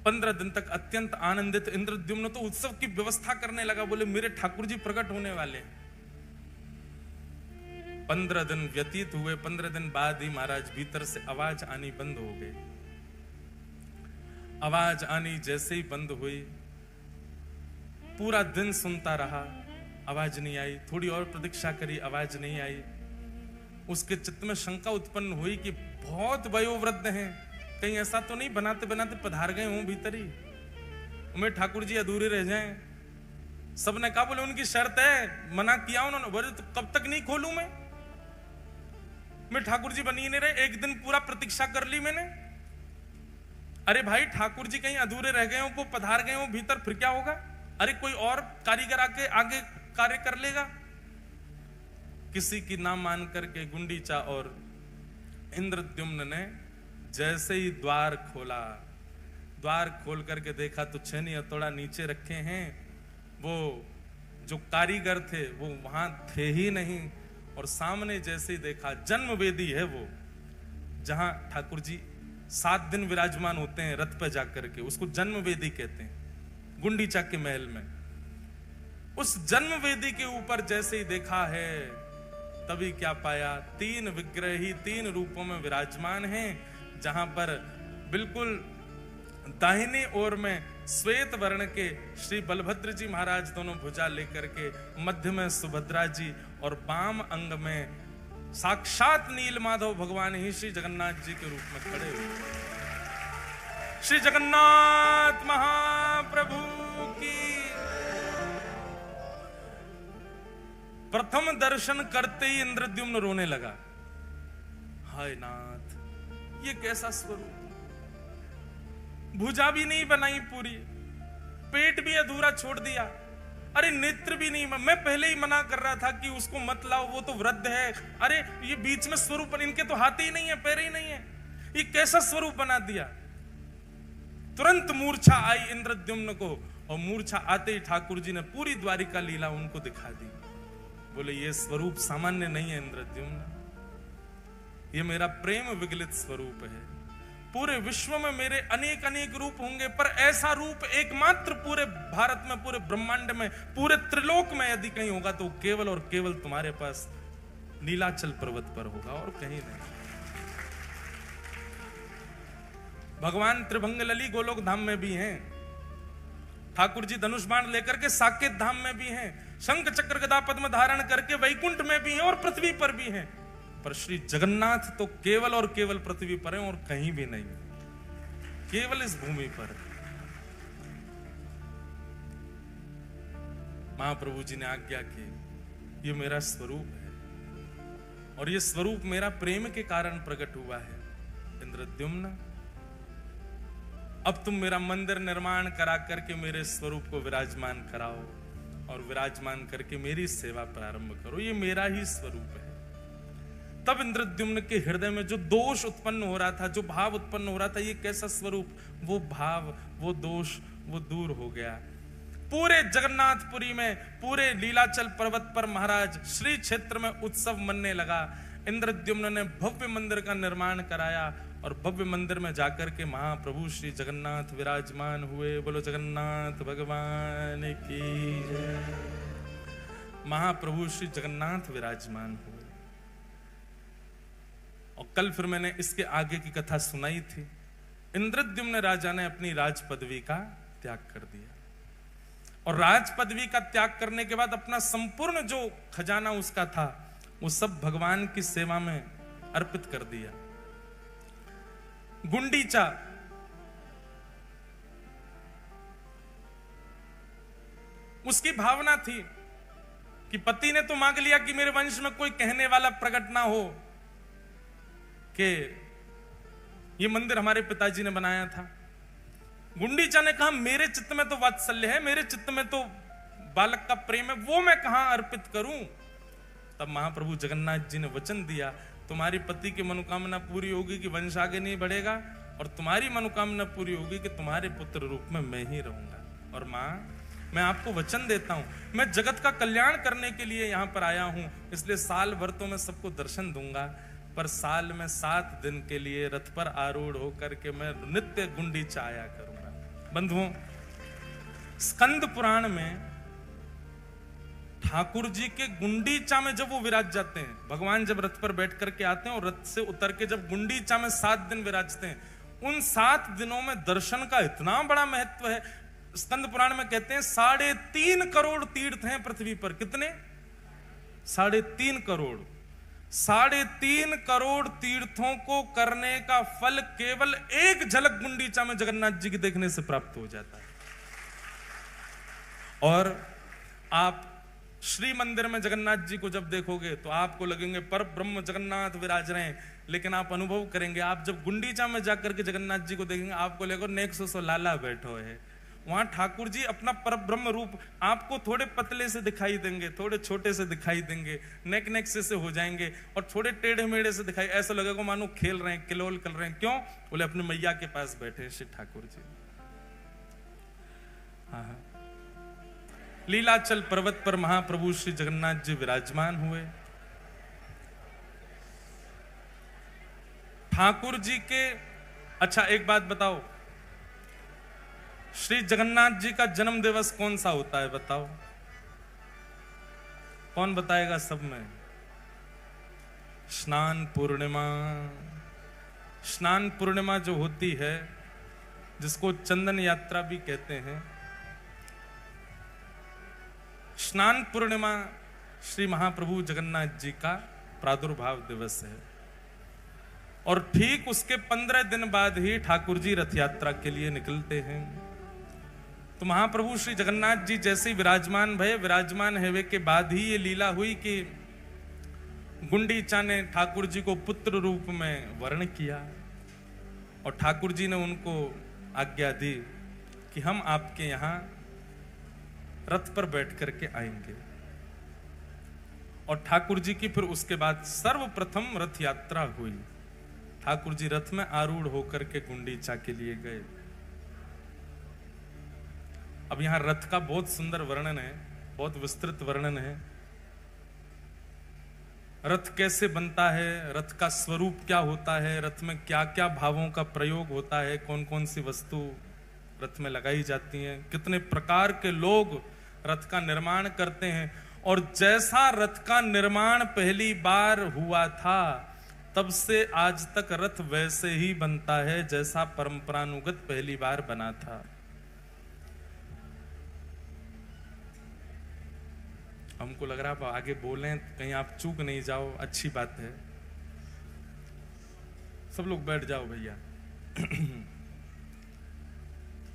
15 दिन तक अत्यंत आनंदित इंद्रद्युम्न तो उत्सव की व्यवस्था करने लगा, बोले मेरे ठाकुर जी प्रकट होने वाले हैं। 15 दिन व्यतीत हुए, 15 दिन बाद ही महाराज भीतर से आवाज आनी बंद हो गई। आवाज आनी जैसे ही बंद हुई, पूरा दिन सुनता रहा, आवाज नहीं आई। थोड़ी और प्रतीक्षा करी, आवाज नहीं आई। उसके चित्त में शंका उत्पन्न हुई कि बहुत वयोवृद्ध हैं, कहीं ऐसा तो नहीं बनाते बनाते पधार गए हूं भीतर ही, मेरे ठाकुर जी अधूरे रह जाएं। सबने कहा, बोले उनकी शर्त है, मना किया उन्होंने। बोले तो कब तक नहीं खोलूं मैं ठाकुर जी बनी नहीं रहे, एक दिन पूरा प्रतीक्षा कर ली मैंने। अरे भाई ठाकुर जी कहीं अधूरे रह गए हो, वो पधार गए हो भीतर, फिर क्या होगा? अरे कोई और कारीगर आके आगे कार्य कर लेगा। किसी की ना मान करके गुंडीचा और इंद्रद्युम्न ने जैसे ही द्वार खोला, द्वार खोल करके देखा तो छेनी हथौड़ा नीचे रखे हैं, वो जो कारीगर थे वो वहां थे ही नहीं। और सामने जैसे ही देखा, जन्म वेदी है वो, जहां ठाकुर जी 7 दिन विराजमान होते हैं रथ पे जाकर के, उसको जन्म वेदी कहते हैं गुंडीचा के महल में। उस जन्म वेदी के ऊपर जैसे ही देखा है, तभी क्या पाया, 3 विग्रह ही 3 रूपों में विराजमान हैं, जहां पर बिल्कुल दाहिनी ओर में श्वेत वर्ण के श्री बलभद्र जी महाराज दोनों भुजा लेकर के, मध्य में सुभद्रा जी और वाम अंग में साक्षात नील माधव भगवान ही श्री जगन्नाथ जी के रूप में खड़े हुए। श्री जगन्नाथ महाप्रभु की। प्रथम दर्शन करते ही इंद्रद्युम्न रोने लगा, हाय नाथ, ये कैसा स्वरूप, भुजा भी नहीं बनाई पूरी, पेट भी अधूरा छोड़ दिया, अरे नेत्र भी नहीं। मैं पहले ही मना कर रहा था कि उसको मत लाओ, वो तो वृद्ध है। अरे ये बीच में स्वरूप, इनके तो हाथ ही नहीं है, पैर ही नहीं है, ये कैसा स्वरूप बना दिया। तुरंत मूर्छा आई इंद्रद्युम्न को, और मूर्छा आते ही ठाकुर जी ने पूरी द्वारिका लीला उनको दिखा दी। बोले ये स्वरूप सामान्य नहीं है इंद्रद्युम्न, ये मेरा प्रेम विगलित स्वरूप है। पूरे विश्व में मेरे अनेक अनेक रूप होंगे, पर ऐसा रूप एकमात्र पूरे भारत में, पूरे ब्रह्मांड में, पूरे त्रिलोक में यदि कहीं होगा तो केवल और केवल तुम्हारे पास नीलाचल पर्वत पर होगा, और कहीं नहीं। भगवान त्रिभंग लली गोलोक धाम में भी हैं, ठाकुर जी धनुष बाण लेकर के साकेत धाम में भी हैं, शंख चक्र गदा पद्म धारण करके वैकुंठ में भी हैं और पृथ्वी पर भी हैं। पर श्री जगन्नाथ तो केवल और केवल पृथ्वी पर हैं और कहीं भी नहीं, केवल इस भूमि पर। महाप्रभु जी ने आज्ञा की, ये मेरा स्वरूप है और ये स्वरूप मेरा प्रेम के कारण प्रकट हुआ है। इंद्रद्युम्न, अब तुम मेरा मंदिर निर्माण करा करके मेरे स्वरूप को विराजमान कराओ और विराजमान करके मेरी सेवा प्रारंभ करो, ये मेरा ही स्वरूप है। तब इंद्रद्युम्न के हृदय में जो दोष उत्पन्न हो रहा था, जो भाव उत्पन्न हो रहा था, ये कैसा स्वरूप, वो भाव, वो दोष, वो दूर हो गया। पूरे जगन्नाथपुरी में, पूरे लीलाचल पर्वत पर महाराज श्री क्षेत्र में उत्सव मनने लगा। इंद्रद्युम्न ने भव्य मंदिर का निर्माण कराया और भव्य मंदिर में जाकर के महाप्रभु श्री जगन्नाथ विराजमान हुए। बोलो जगन्नाथ भगवान की जय। महाप्रभु श्री जगन्नाथ विराजमान हुए। और कल फिर मैंने इसके आगे की कथा सुनाई थी। इंद्रद्युम्न राजा ने अपनी राज पदवी का त्याग कर दिया और राज पदवी का त्याग करने के बाद अपना संपूर्ण जो खजाना उसका था वो सब भगवान की सेवा में अर्पित कर दिया। गुंडीचा उसकी भावना थी कि पति ने तो मांग लिया कि मेरे वंश में कोई कहने वाला प्रकट ना हो कि ये मंदिर हमारे पिताजी ने बनाया था। गुंडीचा ने कहा मेरे चित्त में तो वात्सल्य है, मेरे चित्त में तो बालक का प्रेम है, वो मैं कहां अर्पित करूं। तब महाप्रभु जगन्नाथ जी ने वचन दिया, तुम्हारी पति की मनोकामना पूरी होगी कि वंश आगे नहीं बढ़ेगा, और तुम्हारी मनोकामना पूरी होगी कि तुम्हारे पुत्र रूप में मैं ही रहूंगा। और मां, मैं आपको वचन देता हूं, मैं जगत का कल्याण करने के लिए यहां पर आया हूं, इसलिए साल भर तो मैं सबको दर्शन दूंगा, पर साल में 7 दिन के लिए रथ पर आरूढ़ होकर के मैं नित्य गुंडीचा आया करूंगा। बंधुओं, स्कंद पुराण में ठाकुर जी के गुंडीचा में जब वो विराज जाते हैं, भगवान जब रथ पर बैठ करके आते हैं और रथ से उतर के जब गुंडीचा में 7 दिन विराजते हैं, उन 7 दिनों में दर्शन का इतना बड़ा महत्व है। स्कंद पुराण में कहते हैं 3.5 करोड़ तीर्थ हैं पृथ्वी पर। कितने? 3.5 करोड़। 3.5 करोड़ तीर्थों को करने का फल केवल एक झलक गुंडीचा में जगन्नाथ जी के देखने से प्राप्त हो जाता है। और आप श्री मंदिर में जगन्नाथ जी को जब देखोगे तो आपको लगेंगे पर ब्रह्म जगन्नाथ विराज रहे हैं, लेकिन आप अनुभव करेंगे, आप जब गुंडीचा में जाकर के जगन्नाथ जी को देखेंगे आपको लगेगा नेक्सो लाला बैठो है। वहां ठाकुर जी अपना परब्रह्म रूप आपको थोड़े पतले से दिखाई देंगे, थोड़े छोटे से दिखाई देंगे, नेक से हो जाएंगे और थोड़े टेढ़े मेढ़े से दिखाई, ऐसा लगेगा मानो खेल रहे हैं, किलोल कर रहे हैं। क्यों? बोले अपनी मैया के पास बैठे श्री ठाकुर जी। हाँ, लीलाचल पर्वत पर महाप्रभु श्री जगन्नाथ जी विराजमान हुए। ठाकुर जी के, अच्छा एक बात बताओ, श्री जगन्नाथ जी का जन्म दिवस कौन सा होता है बताओ? कौन बताएगा सब में? स्नान पूर्णिमा। स्नान पूर्णिमा जो होती है, जिसको चंदन यात्रा भी कहते हैं, स्नान पूर्णिमा श्री महाप्रभु जगन्नाथ जी का प्रादुर्भाव दिवस है। और ठीक उसके 15 दिन बाद ही ठाकुर जी रथ यात्रा के लिए निकलते हैं। तो महाप्रभु श्री जगन्नाथ जी जैसे ही विराजमान भये, विराजमान होने के बाद ही ये लीला हुई कि गुंडीचा ने ठाकुर जी को पुत्र रूप में वर्ण किया और ठाकुर जी ने उनको आज्ञा दी कि हम आपके यहां रथ पर बैठ करके आएंगे। और ठाकुर जी की फिर उसके बाद सर्वप्रथम रथ यात्रा हुई। ठाकुर जी रथ में आरूढ़ होकर के गुंडीचा के लिए गए। अब यहां रथ का बहुत सुंदर वर्णन है, बहुत विस्तृत वर्णन है। रथ कैसे बनता है, रथ का स्वरूप क्या होता है, रथ में क्या क्या भावों का प्रयोग होता है, कौन कौन सी वस्तु रथ में लगाई जाती हैं, कितने प्रकार के लोग रथ का निर्माण करते हैं। और जैसा रथ का निर्माण पहली बार हुआ था, तब से आज तक रथ वैसे ही बनता है जैसा परंपरानुगत पहली बार बना था। हमको लग रहा है आगे बोलें कहीं आप चूक नहीं जाओ, अच्छी बात है। सब लोग बैठ जाओ भैया।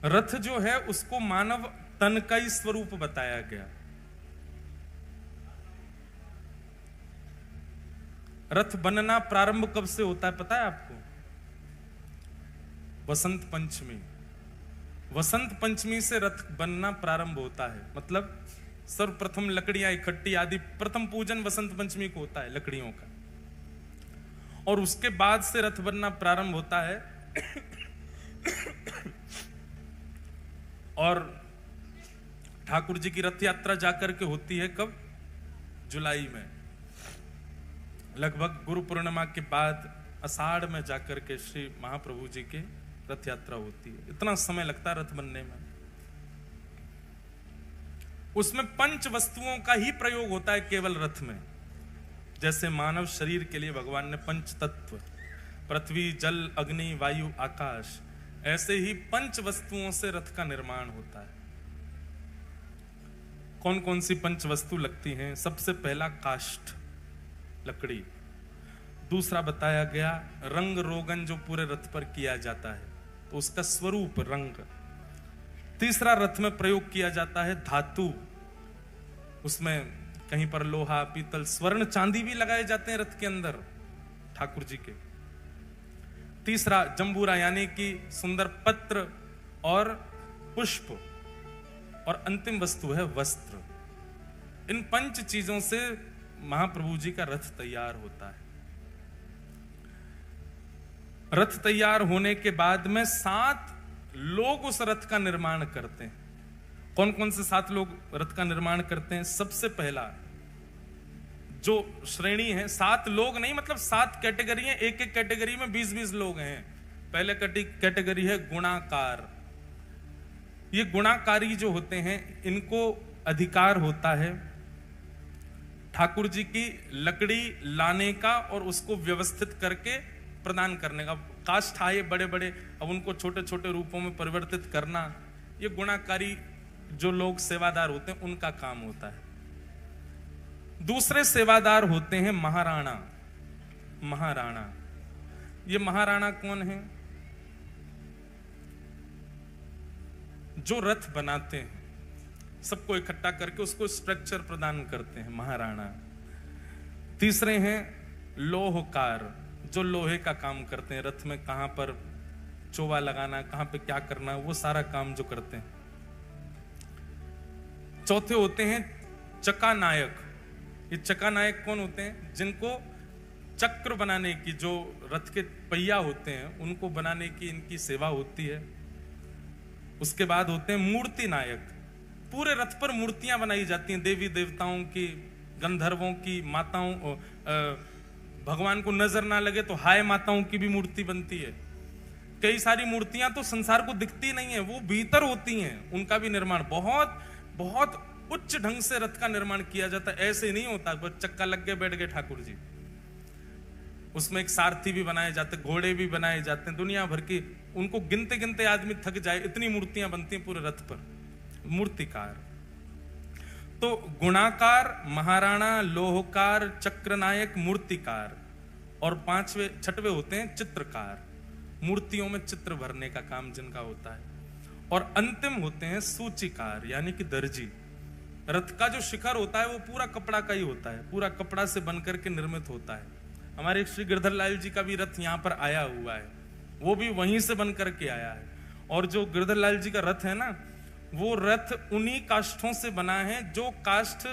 रथ जो है उसको मानव तन का ही स्वरूप बताया गया। रथ बनना प्रारंभ कब से होता है पता है आपको? वसंत पंचमी। वसंत पंचमी से रथ बनना प्रारंभ होता है। मतलब सर्वप्रथम लकड़ियां इकट्ठी आदि, प्रथम पूजन वसंत पंचमी को होता है लकड़ियों का, और उसके बाद से रथ बनना प्रारंभ होता है। और ठाकुर जी की रथ यात्रा जाकर के होती है कब? जुलाई में, लगभग गुरु पूर्णिमा के बाद आषाढ़ में जाकर के श्री महाप्रभु जी की रथ यात्रा होती है। इतना समय लगता है रथ बनने में। उसमें पंच वस्तुओं का ही प्रयोग होता है केवल रथ में। जैसे मानव शरीर के लिए भगवान ने पंच तत्व, पृथ्वी, जल, अग्नि, वायु, आकाश, ऐसे ही पंच वस्तुओं से रथ का निर्माण होता है। कौन कौन सी पंच वस्तु लगती हैं? सबसे पहला काष्ठ, लकड़ी। दूसरा बताया गया रंग रोगन, जो पूरे रथ पर किया जाता है, तो उसका स्वरूप रंग। तीसरा रथ में प्रयोग किया जाता है धातु। उसमें कहीं पर लोहा, पीतल, स्वर्ण, चांदी भी लगाए जाते हैं रथ के अंदर ठाकुर जी के। तीसरा जंबूरा, यानी कि सुंदर पत्र और पुष्प। और अंतिम वस्तु है वस्त्र। इन पंच चीजों से महाप्रभु जी का रथ तैयार होता है। रथ तैयार होने के बाद में 7 लोग उस रथ का निर्माण करते हैं। कौन कौन से 7 लोग रथ का निर्माण करते हैं? सबसे पहला जो श्रेणी है, 7 लोग नहीं, मतलब 7 कैटेगरी है। एक एक कैटेगरी में 20-20 लोग हैं। पहले कैटेगरी है गुणाकार। ये गुणाकारी जो होते हैं, इनको अधिकार होता है ठाकुर जी की लकड़ी लाने का और उसको व्यवस्थित करके प्रदान करने का। काष्ठ आए बड़े बड़े, अब उनको छोटे छोटे रूपों में परिवर्तित करना, ये गुणाकारी जो लोग सेवादार होते हैं उनका काम होता है। दूसरे सेवादार होते हैं महाराणा। महाराणा, ये महाराणा कौन है? जो रथ बनाते हैं, सबको इकट्ठा करके उसको स्ट्रक्चर प्रदान करते हैं, महाराणा। तीसरे हैं लोहकार, जो लोहे का काम करते हैं, रथ में कहां पर चोवा लगाना, कहां पे क्या करना, वो सारा काम जो करते हैं। चौथे होते हैं चक्का नायक। ये चक्का नायक कौन होते हैं? जिनको चक्र बनाने की, जो रथ के पहिया होते हैं उनको बनाने की इनकी सेवा होती है। उसके बाद होते हैं मूर्ति नायक। पूरे रथ पर मूर्तियां बनाई जाती हैं, देवी देवताओं की, गंधर्वों की, माताओं, भगवान को नजर ना लगे तो हाय माताओं की भी मूर्ति बनती है। कई सारी मूर्तियां तो संसार को दिखती नहीं है, वो भीतर होती हैं, उनका भी निर्माण बहुत बहुत उच्च ढंग से रथ का निर्माण किया जाता है। ऐसे नहीं होता बस चक्का लग गए बैठ गए ठाकुर जी। उसमें एक सारथी भी बनाए जाते, घोड़े भी बनाए जाते हैं, दुनिया भर की, उनको गिनते गिनते आदमी थक जाए, इतनी मूर्तियां बनती हैं पूरे रथ पर। मूर्तिकार। तो गुणाकार, महाराणा, लोहकार, चक्रनायक, मूर्तिकार, और छठवे होते हैं चित्रकार। मूर्तियों में चित्र भरने का काम जिनका होता है। और अंतिम होते हैं सूचीकार, यानी कि दर्जी। रथ का जो शिखर होता है वो पूरा कपड़ा का ही होता है, पूरा कपड़ा से बनकर के निर्मित होता है। हमारे श्री गिरधर लाल जी का भी रथ यहाँ पर आया हुआ है, वो भी वहीं से बनकर के आया है। और जो गिरधर लाल जी का रथ है ना, वो रथ उन्हीं काष्ठों से बना है जो काष्ठ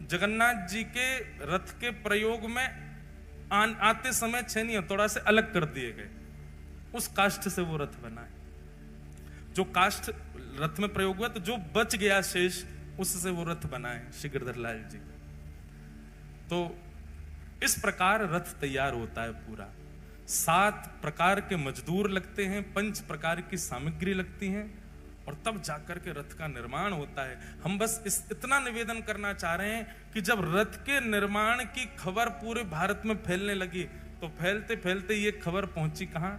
जगन्नाथ जी के रथ के प्रयोग में आते समय छेनी हथौड़ा से अलग कर दिए गए, उस काष्ठ से वो रथ बना है। जो काष्ठ रथ में प्रयोग हुआ तो जो बच गया शेष, उससे वो रथ बना है श्री गिरधर लाल जी का। तो इस प्रकार रथ तैयार होता है पूरा। 7 प्रकार के मजदूर लगते हैं, 5 प्रकार की सामग्री लगती हैं, और तब जाकर के रथ का निर्माण होता है। हम बस इतना निवेदन करना चाह रहे हैं कि जब रथ के निर्माण की खबर पूरे भारत में फैलने लगी, तो फैलते फैलते ये खबर पहुंची कहां?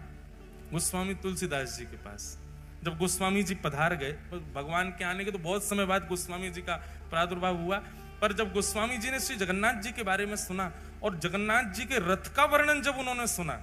गोस्वामी तुलसीदास जी के पास। जब गोस्वामी जी पधार गए, भगवान के आने के तो बहुत समय बाद गोस्वामी जी का प्रादुर्भाव हुआ, पर जब गोस्वामी जी ने श्री जगन्नाथ जी के बारे में सुना और जगन्नाथ जी के रथ का वर्णन जब उन्होंने सुना,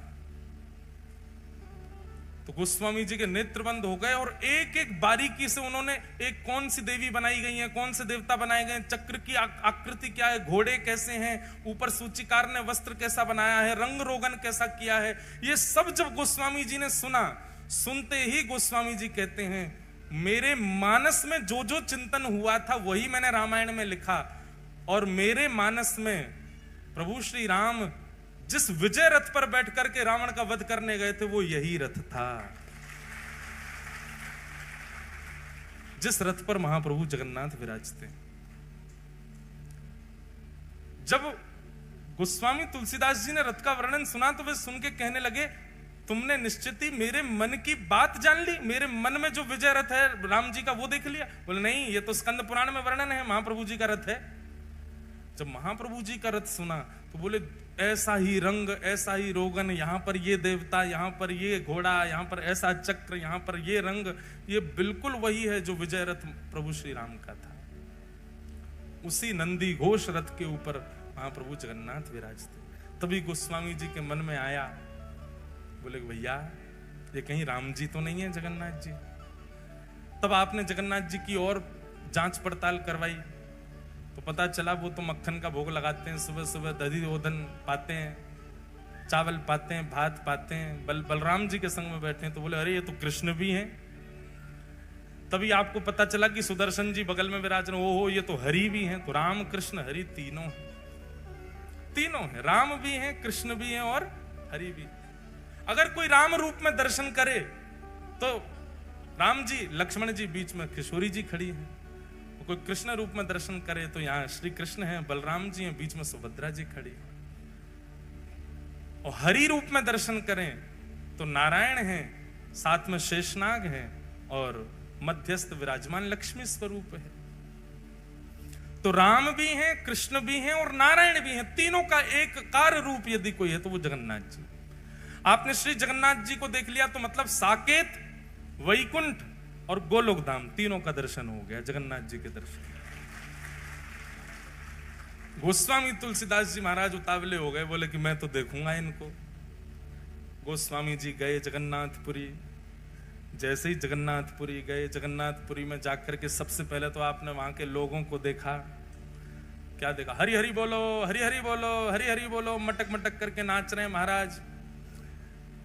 तो गोस्वामी जी के नेत्र बंद हो गए। और एक एक बारीकी से उन्होंने एक कौन सी देवी बनाई गई है, कौन से देवता बनाए गए, चक्र की आकृति क्या है, घोड़े कैसे हैं, ऊपर सूचीकार ने वस्त्र कैसा बनाया है, रंग रोगन कैसा किया है, ये सब जब गोस्वामी जी ने सुना, सुनते ही गोस्वामी जी कहते हैं, मेरे मानस में जो जो चिंतन हुआ था वही मैंने रामायण में लिखा, और मेरे मानस में प्रभु श्री राम जिस विजय रथ पर बैठ करके रावण का वध करने गए थे वो यही रथ था, जिस रथ पर महाप्रभु जगन्नाथ विराजते। जब गोस्वामी तुलसीदास जी ने रथ का वर्णन सुना तो वे सुन के कहने लगे, तुमने निश्चित ही मेरे मन की बात जान ली, मेरे मन में जो विजय रथ है राम जी का वो देख लिया? बोले नहीं, ये तो स्कंद पुराण में वर्णन है, महाप्रभु जी का रथ है। जब महाप्रभु जी का रथ सुना तो बोले, ऐसा ही रंग, ऐसा ही रोगन, यहाँ पर ये देवता, यहाँ पर ये घोड़ा, यहाँ पर ऐसा चक्र, यहाँ पर ये रंग, ये बिल्कुल वही है जो विजय रथ प्रभु श्री राम का था। उसी नंदी घोष रथ के ऊपर महाप्रभु जगन्नाथ विराजते। तभी गोस्वामी जी के मन में आया, बोले भैया ये कहीं राम जी तो नहीं है जगन्नाथ जी। तब आपने जगन्नाथ जी की और जांच पड़ताल करवाई तो पता चला वो तो मक्खन का भोग लगाते हैं, सुबह सुबह दधी ओदन पाते हैं, चावल पाते हैं, भात पाते हैं, बलराम जी के संग में बैठे हैं। तो बोले अरे ये तो कृष्ण भी हैं। तभी आपको पता चला कि सुदर्शन जी बगल में विराज रहे, ओहो ये तो हरि भी हैं। तो राम कृष्ण हरि तीनों हैं, राम भी हैं, कृष्ण भी हैं और हरि भी। अगर कोई राम रूप में दर्शन करे तो राम जी, लक्ष्मण जी, बीच में किशोरी जी खड़ी हैं। कोई कृष्ण रूप में दर्शन करे तो यहाँ श्री कृष्ण हैं, बलराम जी हैं, बीच में सुभद्रा जी खड़ी। और हरि रूप में दर्शन करें तो नारायण हैं, साथ में शेषनाग हैं और मध्यस्थ विराजमान लक्ष्मी स्वरूप है। तो राम भी हैं, कृष्ण भी हैं और नारायण भी हैं। तीनों का एक कार रूप यदि कोई है तो वो जगन्नाथ जी। आपने श्री जगन्नाथ जी को देख लिया तो मतलब साकेत, वैकुंठ और गोलोक धाम तीनों का दर्शन हो गया, जगन्नाथ जी के दर्शन। गोस्वामी तुलसीदास जी महाराज उतावले हो गए, बोले कि मैं तो देखूंगा इनको। गोस्वामी जी गए जगन्नाथपुरी। जैसे ही जगन्नाथपुरी गए, जगन्नाथपुरी में जाकर के सबसे पहले तो आपने वहां के लोगों को देखा। क्या देखा? हरि हरि बोलो, हरि हरि बोलो, हरि हरि बोलो, मटक मटक करके नाच रहे हैं महाराज।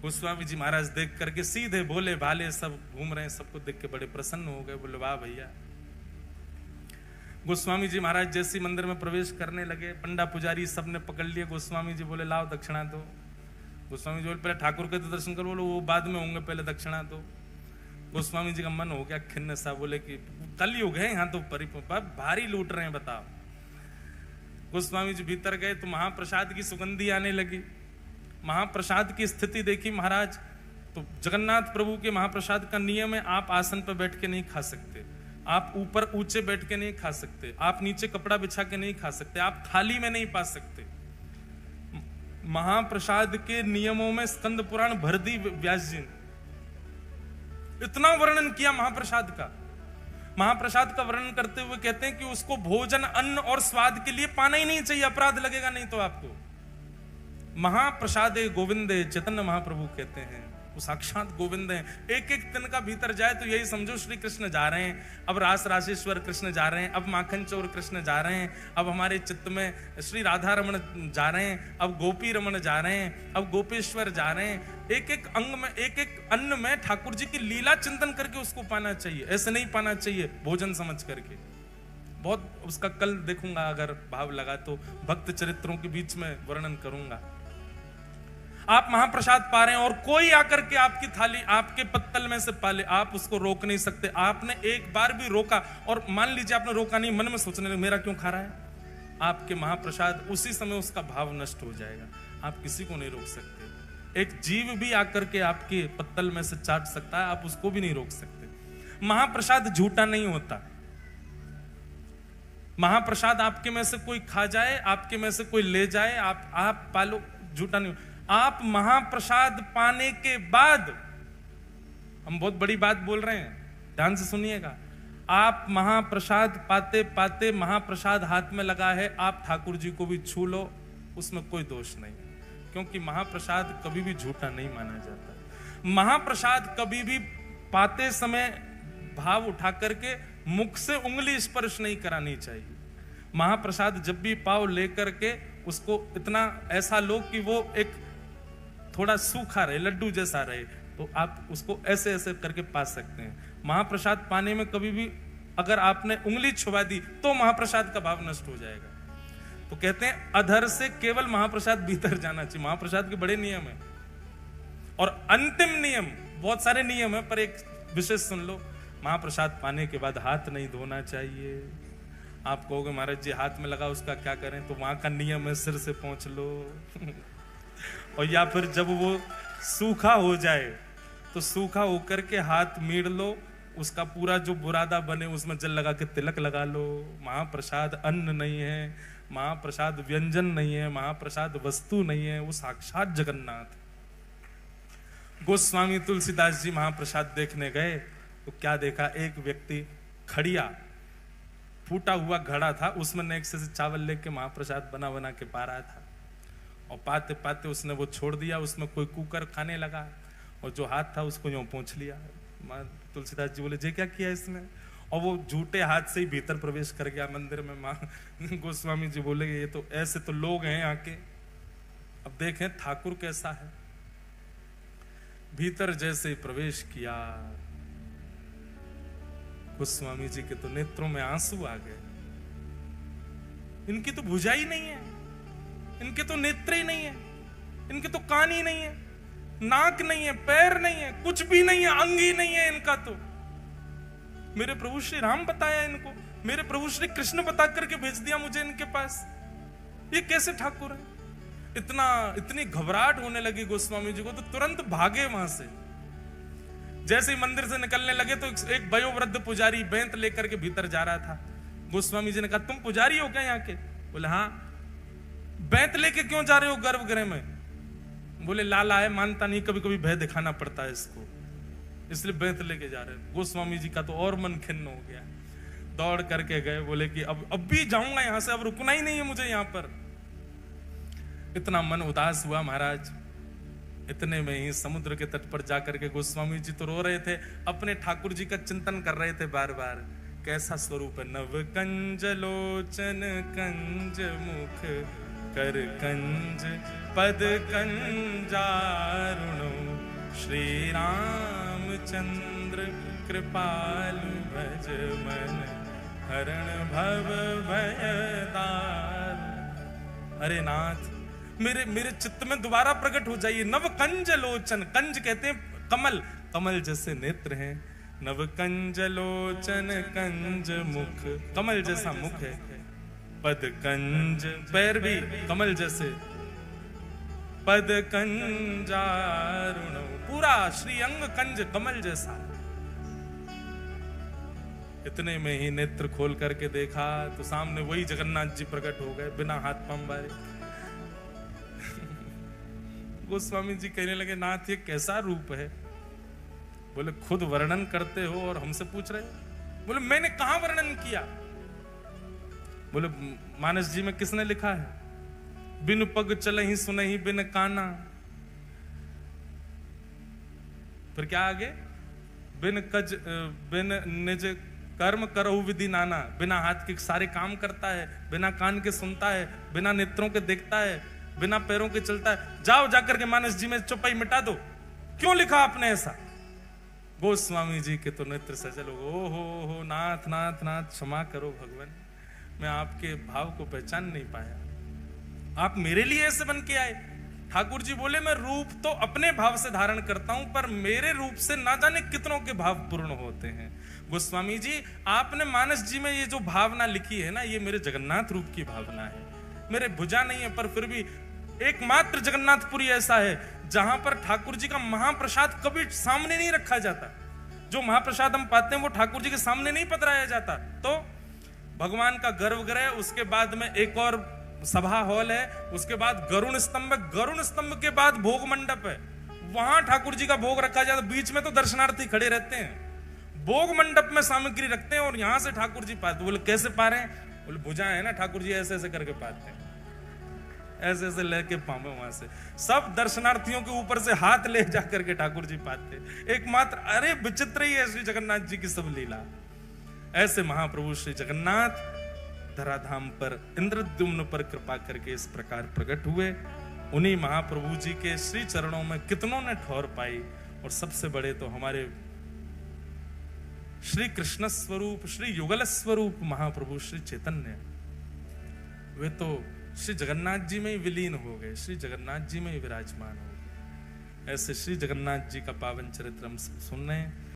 गोस्वामी जी महाराज देख करके सीधे भोले भाले सब घूम रहे हैं, सबको देख के बड़े प्रसन्न हो गए। बोले वाह भैया। गोस्वामी जी महाराज जैसे मंदिर में प्रवेश करने लगे, पंडा पुजारी सबने पकड़ लिए। गोस्वामी जी बोले लाओ दक्षिणा दो। गोस्वामी जी बोले पहले ठाकुर के तो दर्शन करो। बोलो वो बाद में होंगे, पहले दक्षिणा दो। गोस्वामी जी का मन हो गया खिन्न सा, बोले कि कलयुग है यहाँ तो भारी लूट रहे हैं, बताओ। गोस्वामी जी भीतर गए तो महाप्रसाद की सुगंधी आने लगी। महाप्रसाद की स्थिति देखी महाराज, तो जगन्नाथ प्रभु के महाप्रसाद का नियम है, आप आसन पर बैठ के नहीं खा सकते, आप ऊपर ऊंचे बैठ के नहीं खा सकते, आप नीचे कपड़ा बिछा के नहीं खा सकते, आप थाली में नहीं पा सकते। महाप्रसाद के नियमों में स्कंद पुराण भर दी व्यास जी ने। इतना वर्णन किया महाप्रसाद का। महाप्रसाद का वर्णन करते हुए कहते हैं कि उसको भोजन, अन्न और स्वाद के लिए पाना ही नहीं चाहिए, अपराध लगेगा नहीं तो आपको। महाप्रसादे गोविंदे, चैतन्य महाप्रभु कहते हैं वो साक्षात गोविंद हैं। एक एक दिन का भीतर जाए तो यही समझो श्री कृष्ण जा रहे हैं, अब रास राशेश्वर कृष्ण जा रहे हैं, अब माखन चोर कृष्ण जा रहे हैं, अब हमारे चित्त में श्री राधा रमण जा रहे हैं, अब गोपी रमण जा रहे हैं, अब गोपेश्वर जा रहे हैं। एक एक अंग में, एक एक अन्न में ठाकुर जी की लीला चिंतन करके उसको पाना चाहिए, ऐसे नहीं पाना चाहिए भोजन समझ करके। बहुत उसका कल देखूंगा, अगर भाव लगा तो भक्त चरित्रों के बीच में वर्णन करूंगा। आप महाप्रसाद पा रहे हैं और कोई आकर के आपकी थाली, आपके पत्तल में से पाले, आप उसको रोक नहीं सकते। आपने एक बार भी रोका, और मान लीजिए आपने रोका नहीं, मन में सोचने लगे मेरा क्यों खा रहा है, आपके महाप्रसाद उसी समय उसका भाव नष्ट हो जाएगा। आप किसी को नहीं रोक सकते। एक जीव भी आकर के आपके पत्तल में से चाट सकता है, आप उसको भी नहीं रोक सकते। महाप्रसाद झूठा नहीं होता। महाप्रसाद आपके में से कोई खा जाए, आपके में से कोई ले जाए, आप पालो, झूठा नहीं। आप महाप्रसाद पाने के बाद, हम बहुत बड़ी बात बोल रहे हैं, ध्यान से सुनिएगा, आप महाप्रसाद पाते पाते महाप्रसाद हाथ में लगा है, आप ठाकुर जी को भी छू लो, उसमें कोई दोष नहीं, क्योंकि महाप्रसाद कभी भी झूठा नहीं माना जाता। महाप्रसाद कभी भी पाते समय भाव उठा करके मुख से उंगली स्पर्श नहीं करानी चाहिए। महाप्रसाद जब भी पाव लेकर के उसको इतना ऐसा लो कि वो एक थोड़ा सूखा रहे, लड्डू जैसा रहे, तो आप उसको ऐसे ऐसे करके पा सकते हैं। महाप्रसाद पाने में कभी भी अगर आपने उंगली छुपा दी तो महाप्रसाद का भाव नष्ट हो जाएगा। तो कहते हैं अधर से केवल महाप्रसाद भीतर जाना चाहिए। महाप्रसाद के बड़े नियम है, और अंतिम नियम, बहुत सारे नियम है पर एक विशेष सुन लो। महाप्रसाद पाने के बाद हाथ नहीं धोना चाहिए। आप कहोगे महाराज जी हाथ में लगा उसका क्या करें, तो वहां का नियम है सिर से पहुंच लो और या फिर जब वो सूखा हो जाए तो सूखा होकर के हाथ मीड़ लो, उसका पूरा जो बुरादा बने उसमें जल लगा के तिलक लगा लो। महाप्रसाद अन्न नहीं है, महाप्रसाद व्यंजन नहीं है, महाप्रसाद वस्तु नहीं है, वो साक्षात जगन्नाथ। गोस्वामी तुलसीदास जी महाप्रसाद देखने गए तो क्या देखा, एक व्यक्ति खड़िया फूटा हुआ घड़ा था, उसमें नेक से चावल लेके महाप्रसाद बना बना के पा रहा था, और पाते पाते उसने वो छोड़ दिया, उसमें कोई कुकर खाने लगा, और जो हाथ था उसको यूं पोंछ लिया। माँ तुलसीदास जी बोले जे क्या किया इसने, और वो झूठे हाथ से ही भीतर प्रवेश कर गया मंदिर में। माँ गोस्वामी जी बोले ये तो ऐसे तो लोग हैं यहाँ के। अब देखें ठाकुर कैसा है। भीतर जैसे प्रवेश किया, गोस्वामी जी के तो नेत्रों में आंसू आ गए। इनकी तो भुजा ही नहीं है, इनके तो नेत्र ही नहीं है, इनके तो कान ही नहीं है, नाक नहीं है, पैर नहीं है, कुछ भी नहीं है, अंग ही नहीं है इनका। तो मेरे प्रभु श्री राम बताया इनको, मेरे प्रभु श्री कृष्ण बता करके भेज दिया मुझे इनके पास। ये कैसे ठाकुर है? इतनी घबराहट होने लगी गोस्वामी जी को, तो तुरंत भागे वहां से। जैसे ही मंदिर से निकलने लगे तो एक वयोवृद्ध पुजारी बेंत लेकर के भीतर जा रहा था। गोस्वामी जी ने कहा तुम पुजारी हो क्या यहाँ के? बोले हाँ। बेंत लेके क्यों जा रहे हो गर्भगृह में? बोले लाला है, मानता नहीं, कभी कभी भय दिखाना पड़ता है इसको, इसलिए बेंत लेके जा रहे हैं। गोस्वामी जी का तो और मन खिन्न हो गया, दौड़ करके गए, बोले कि अब भी जाऊंगा यहां से, अब रुकना ही नहीं है मुझे यहाँ पर। इतना मन उदास हुआ महाराज। इतने में ही समुद्र के तट पर जाकर के गोस्वामी जी तो रो रहे थे, अपने ठाकुर जी का चिंतन कर रहे थे बार बार। कैसा स्वरूप है, नव कंज लोचन कंज मुख कर कंज पद कंजारुणो श्री रामचंद्र कृपालु भज मन हरण भव भयदार। अरे नाथ, मेरे मेरे चित्त में दोबारा प्रकट हो जाइए। नव कंज लोचन, कंज कहते हैं कमल, कमल जैसे नेत्र हैं। नव कंज लोचन कंज मुख, कमल जैसा मुख है। पद कंज, पैर भी कमल जैसे। पद कंजारुण, पूरा श्री अंग कंज कमल जैसा। इतने में ही नेत्र खोल करके देखा तो सामने वही जगन्नाथ जी प्रकट हो गए, बिना हाथ पंबारे। गोस्वामी जी कहने लगे, नाथ ये कैसा रूप है? बोले खुद वर्णन करते हो और हमसे पूछ रहे हो? बोले मैंने कहां वर्णन किया? बोले मानस जी में किसने लिखा है? बिन पग चलहि सुनहि बिन काना। फिर क्या आगे? बिन निज कर्म करहु विधि नाना। बिना हाथ के सारे काम करता है, बिना कान के सुनता है, बिना नेत्रों के देखता है, बिना पैरों के चलता है। जाओ जाकर के मानस जी में चौपाई मिटा दो। क्यों लिखा आपने ऐसा? गोस्वामी जी के तो नेत्र सजल हो। हो नाथ नाथ नाथ, क्षमा करो भगवान, मैं आपके भाव को पहचान नहीं पाया। आप मेरे लिए ऐसे बन के आए। ठाकुर जी बोले, मैं रूप तो अपने भाव से धारण करता हूं, पर मेरे रूप से ना जाने कितनों के भाव पूर्ण होते हैं। गोस्वामी जी, आपने मानस जी में ये जो भावना लिखी है ना, ये मेरे जगन्नाथ रूप की भावना है। मेरे भुजा नहीं है, पर फिर भी एकमात्र जगन्नाथपुरी ऐसा है जहां पर ठाकुर जी का महाप्रसाद कभी सामने नहीं रखा जाता। जो महाप्रसाद हम पाते हैं वो ठाकुर जी के सामने नहीं पधराया जाता। तो भगवान का गर्भगृह, उसके बाद में एक और सभा हॉल है, उसके बाद गरुण स्तंभ, गरुण स्तंभ के बाद भोग मंडप है, वहां ठाकुर जी का भोग रखा जाता। बीच में तो दर्शनार्थी खड़े रहते हैं, भोग मंडप में सामग्री रखते हैं और यहां से ठाकुर जी पाते। बोले कैसे पा रहे हैं? बोले भुजा है ना, ठाकुर जी ऐसे ऐसे करके पाते हैं, ऐसे ऐसे लेके पावे। वहां से सब दर्शनार्थियों के ऊपर से हाथ ले जाकर के ठाकुर जी पाते। एकमात्र, अरे विचित्र ही है श्री जगन्नाथ जी की सब लीला। ऐसे महाप्रभु श्री जगन्नाथ धराधाम पर इंद्रद्युम्न पर कृपा करके इस प्रकार प्रकट हुए। उन्हीं महाप्रभु जी के श्री चरणों में कितनों ने ठौर पाई। और सबसे बड़े तो हमारे श्री कृष्ण स्वरूप, श्री युगल स्वरूप महाप्रभु श्री चैतन्य, वे तो श्री जगन्नाथ जी में ही विलीन हो गए, श्री जगन्नाथ जी में ही विराजमान हो गए। ऐसे श्री जगन्नाथ जी का पावन चरित्र हम सुन रहे हैं।